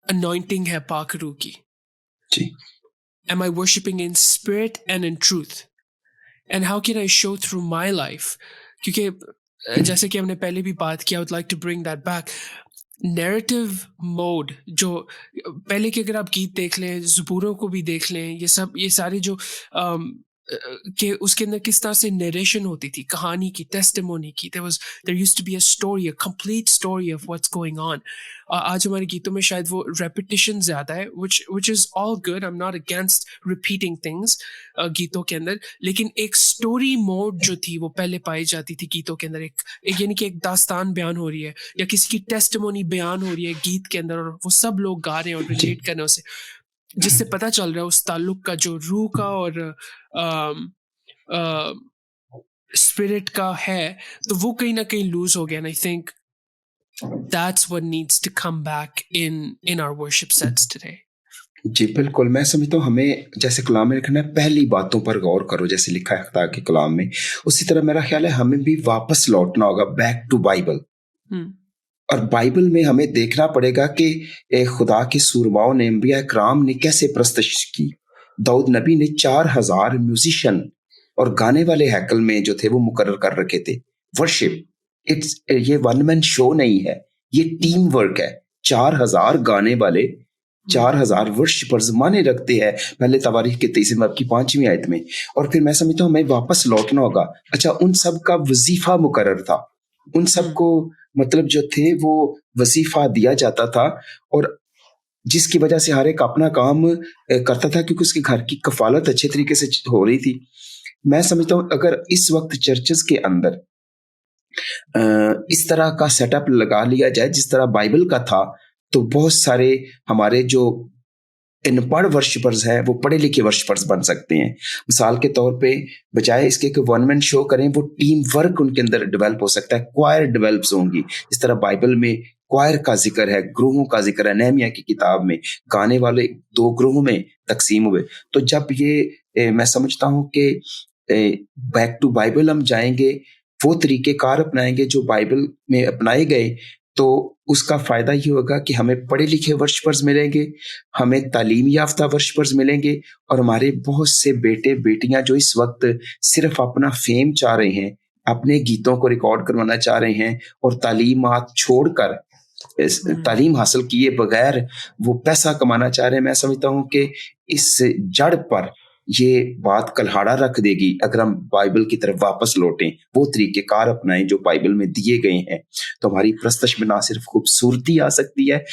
[SPEAKER 2] anointing है पाक रूह की? Am I worshiping in spirit and in truth? And how can I show through my life? क्योंकि जैसे कि हमने पहले भी बात किया, I would like to bring that back. Narrative mode, जो पहले के अगर आप गीत देख लें, ज़बूरों को भी देख लें, ये सारे जो कि उसके अंदर किस तरह से नरेशन होती थी, कहानी की, टेस्टिमोनी की। there used to be a story, a complete story of what's going on. आज हमारे गीतों में शायद वो repetition ज़्यादा है, which is all good. I'm not against repeating things गीतों के अंदर, लेकिन एक स्टोरी मोड जो थी वो पहले पाई जाती थी गीतों के अंदर। एक यानी कि एक दास्तान बयान हो रही है, या किसी की टेस्टिमोनी बयान हो रही है गीत के अंदर, और वो सब लोग गा रहे हैं और रिलेट कर रहे हैं उसे, जिससे पता चल रहा है उस ताल्लुक का जो रूह का और स्पिरिट का है, तो वो कहीं ना कहीं लूज हो गया। And I think that's what needs to come back in our worship sets today.
[SPEAKER 1] जी बिल्कुल, मैं समझता हूँ हमें जैसे कलाम में लिखना है, पहली बातों पर गौर करो, जैसे लिखा है खुदा के कलाम में, उसी तरह मेरा ख्याल है हमें भी वापस लौटना होगा, बैक टू बाइबल। और बाइबल में हमें देखना पड़ेगा कि खुदा के सूरमाओं ने, अंबिया इकराम ने कैसे प्रस्तश की। दाऊद नबी ने 4000 म्यूजिशियन और गाने वाले हैकल में जो थे वो मुकर्रर कर रखे थे। वर्शिप ये वन मैन शो नहीं है, ये टीम वर्क है। 4000 गाने वाले, 4000 वर्शिपर्स माने रखते हैं पहले तवारीख के 23वें बाब की 5वीं आयत में। और फिर मैं समझता हूँ हमें वापस लौटना होगा। अच्छा, उन सब का वजीफा मुकर्रर था, उन सबको मतलब जो थे वो वजीफा दिया जाता था, और जिसकी वजह से हर एक अपना काम करता था, क्योंकि उसके घर की कफालत अच्छे तरीके से हो रही थी। मैं समझता हूँ अगर इस वक्त चर्चेस के अंदर इस तरह का सेटअप लगा लिया जाए जिस तरह बाइबल का था, तो बहुत सारे हमारे जो अनपढ़ वर्शिपर्स हैं वो पढ़े लिखे वर्शिपर्स बन सकते हैं। मिसाल के तौर पे बजाय इसके कि वन मैन शो करें, वो टीम वर्क उनके अंदर डेवलप हो सकता है, क्वायर डेवलप्स होंगी। इस तरह बाइबल में क्वायर का जिक्र है, ग्रोहों का जिक्र है। नेहमिया की किताब में गाने वाले 2 ग्रोहों में तकसीम हुए। तो जब ये मैं समझता हूँ कि बैक टू बाइबल हम जाएंगे, वो तरीक़ेकार अपनाएंगे जो बाइबल में अपनाए गए, तो उसका फ़ायदा ये होगा कि हमें पढ़े लिखे वर्शिपर्स मिलेंगे, हमें तालीम याफ्ता वर्शिपर्स मिलेंगे, और हमारे बहुत से बेटे बेटियां जो इस वक्त सिर्फ अपना फेम चाह रहे हैं, अपने गीतों को रिकॉर्ड करवाना चाह रहे हैं, और तालीमात छोड़कर तालीम हासिल किए बगैर वो पैसा कमाना चाह रहे हैं, मैं समझता हूँ कि इस जड़ पर ये बात कल्हाड़ा रख देगी अगर हम बाइबल की तरफ वापस लौटें, वो तरीक़ेकार अपनाएं जो बाइबल में दिए गए हैं। तो हमारी प्रस्तश में ना सिर्फ खूबसूरती आ सकती है,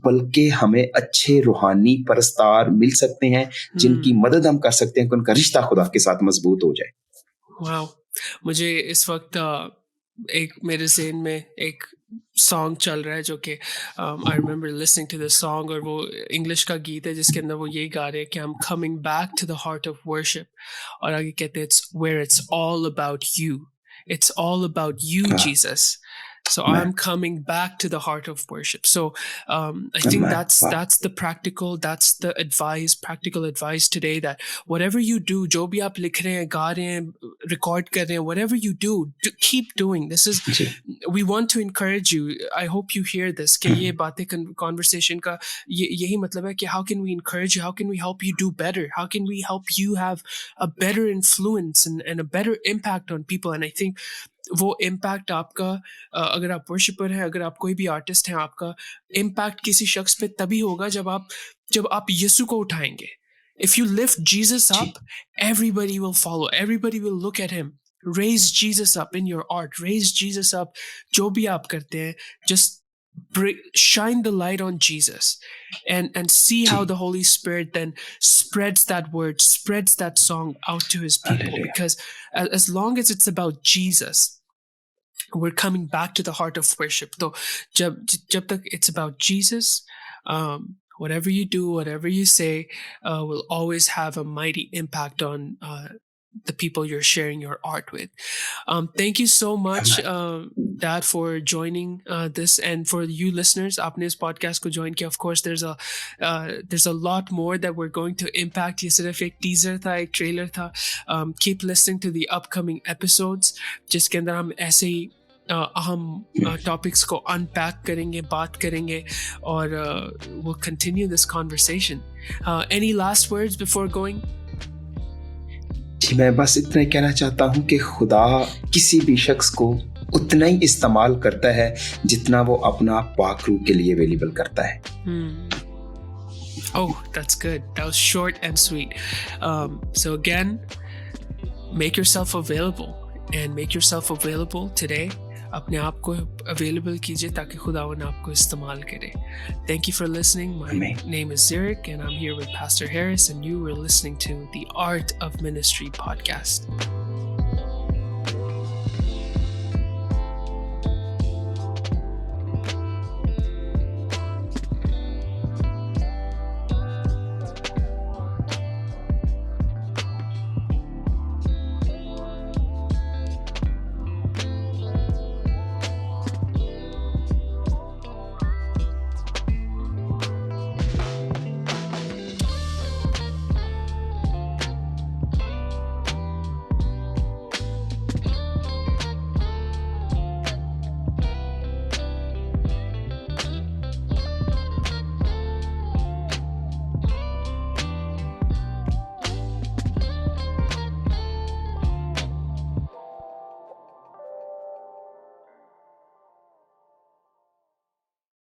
[SPEAKER 1] बल्कि हमें अच्छे रूहानी परस्तार मिल सकते हैं जिनकी मदद हम कर सकते हैं कि उनका रिश्ता खुदा के साथ मजबूत हो जाए।
[SPEAKER 2] वाओ! मुझे इस वक्त एक मेरे ज़हन में एक सॉन्ग चल रहा है जो कि I remember listening to this song, और वो इंग्लिश का गीत है जिसके अंदर वो यही गा रहे हैं कि I am coming back to the heart of worship, और आगे कहते हैं it's where it's all about you, it's all about you, Jesus. So I'm coming back to the heart of worship. So I think that's the practical advice today, that whatever you do, jo bhi aap likh rahe hain, ga rahe hain, record kar rahe hain, whatever you do, keep doing. This is, we want to encourage you. I hope you hear this, कि ये बातें conversation का यही मतलब है कि how can we encourage you, how can we help you do better, how can we help you have a better influence and a better impact on people. And I think वो impact आपका, अगर आप worshipper हैं, अगर आप कोई भी artist हैं, आपका इम्पैक्ट किसी शख्स पे तभी होगा जब आप यीशु को उठाएंगे. If you lift Jesus up, everybody will follow, everybody will look at him. Raise Jesus up in your art, raise Jesus up. जो भी आप करते हैं, just shine the light on Jesus, and see how the Holy Spirit then spreads that word, spreads that song out to his people. Because as long as it's about Jesus, we're coming back to the heart of worship. So jab tak it's about Jesus, whatever you do, whatever you say, will always have a mighty impact on the people you're sharing your art with. Thank you so much, Dad, for joining this, and for you listeners, आपने इस podcast को join किया. Of course, there's a lot more that we're going to impact. ये सिर्फ एक teaser था, एक trailer था. Keep listening to the upcoming episodes, जिसके अंदर हम ऐसे ही अहम टॉपिक्स को अनपैक करेंगे, बात करेंगे, और we'll continue this conversation. Any last words before going?
[SPEAKER 1] जी, मैं बस इतना ही कहना चाहता हूँ कि खुदा किसी भी शख्स को उतना ही इस्तेमाल करता है जितना वो अपना पाक रूह के लिए अवेलेबल करता है.
[SPEAKER 2] Oh, that's good. That was short and sweet. So again, make yourself available, and make yourself available today. अपने आप को available कीजिए ताकि खुदावन आपको इस्तेमाल करे. Thank you for listening. My name is Zirik, and I'm here with Pastor Harris, and you were listening to the Art of Ministry podcast.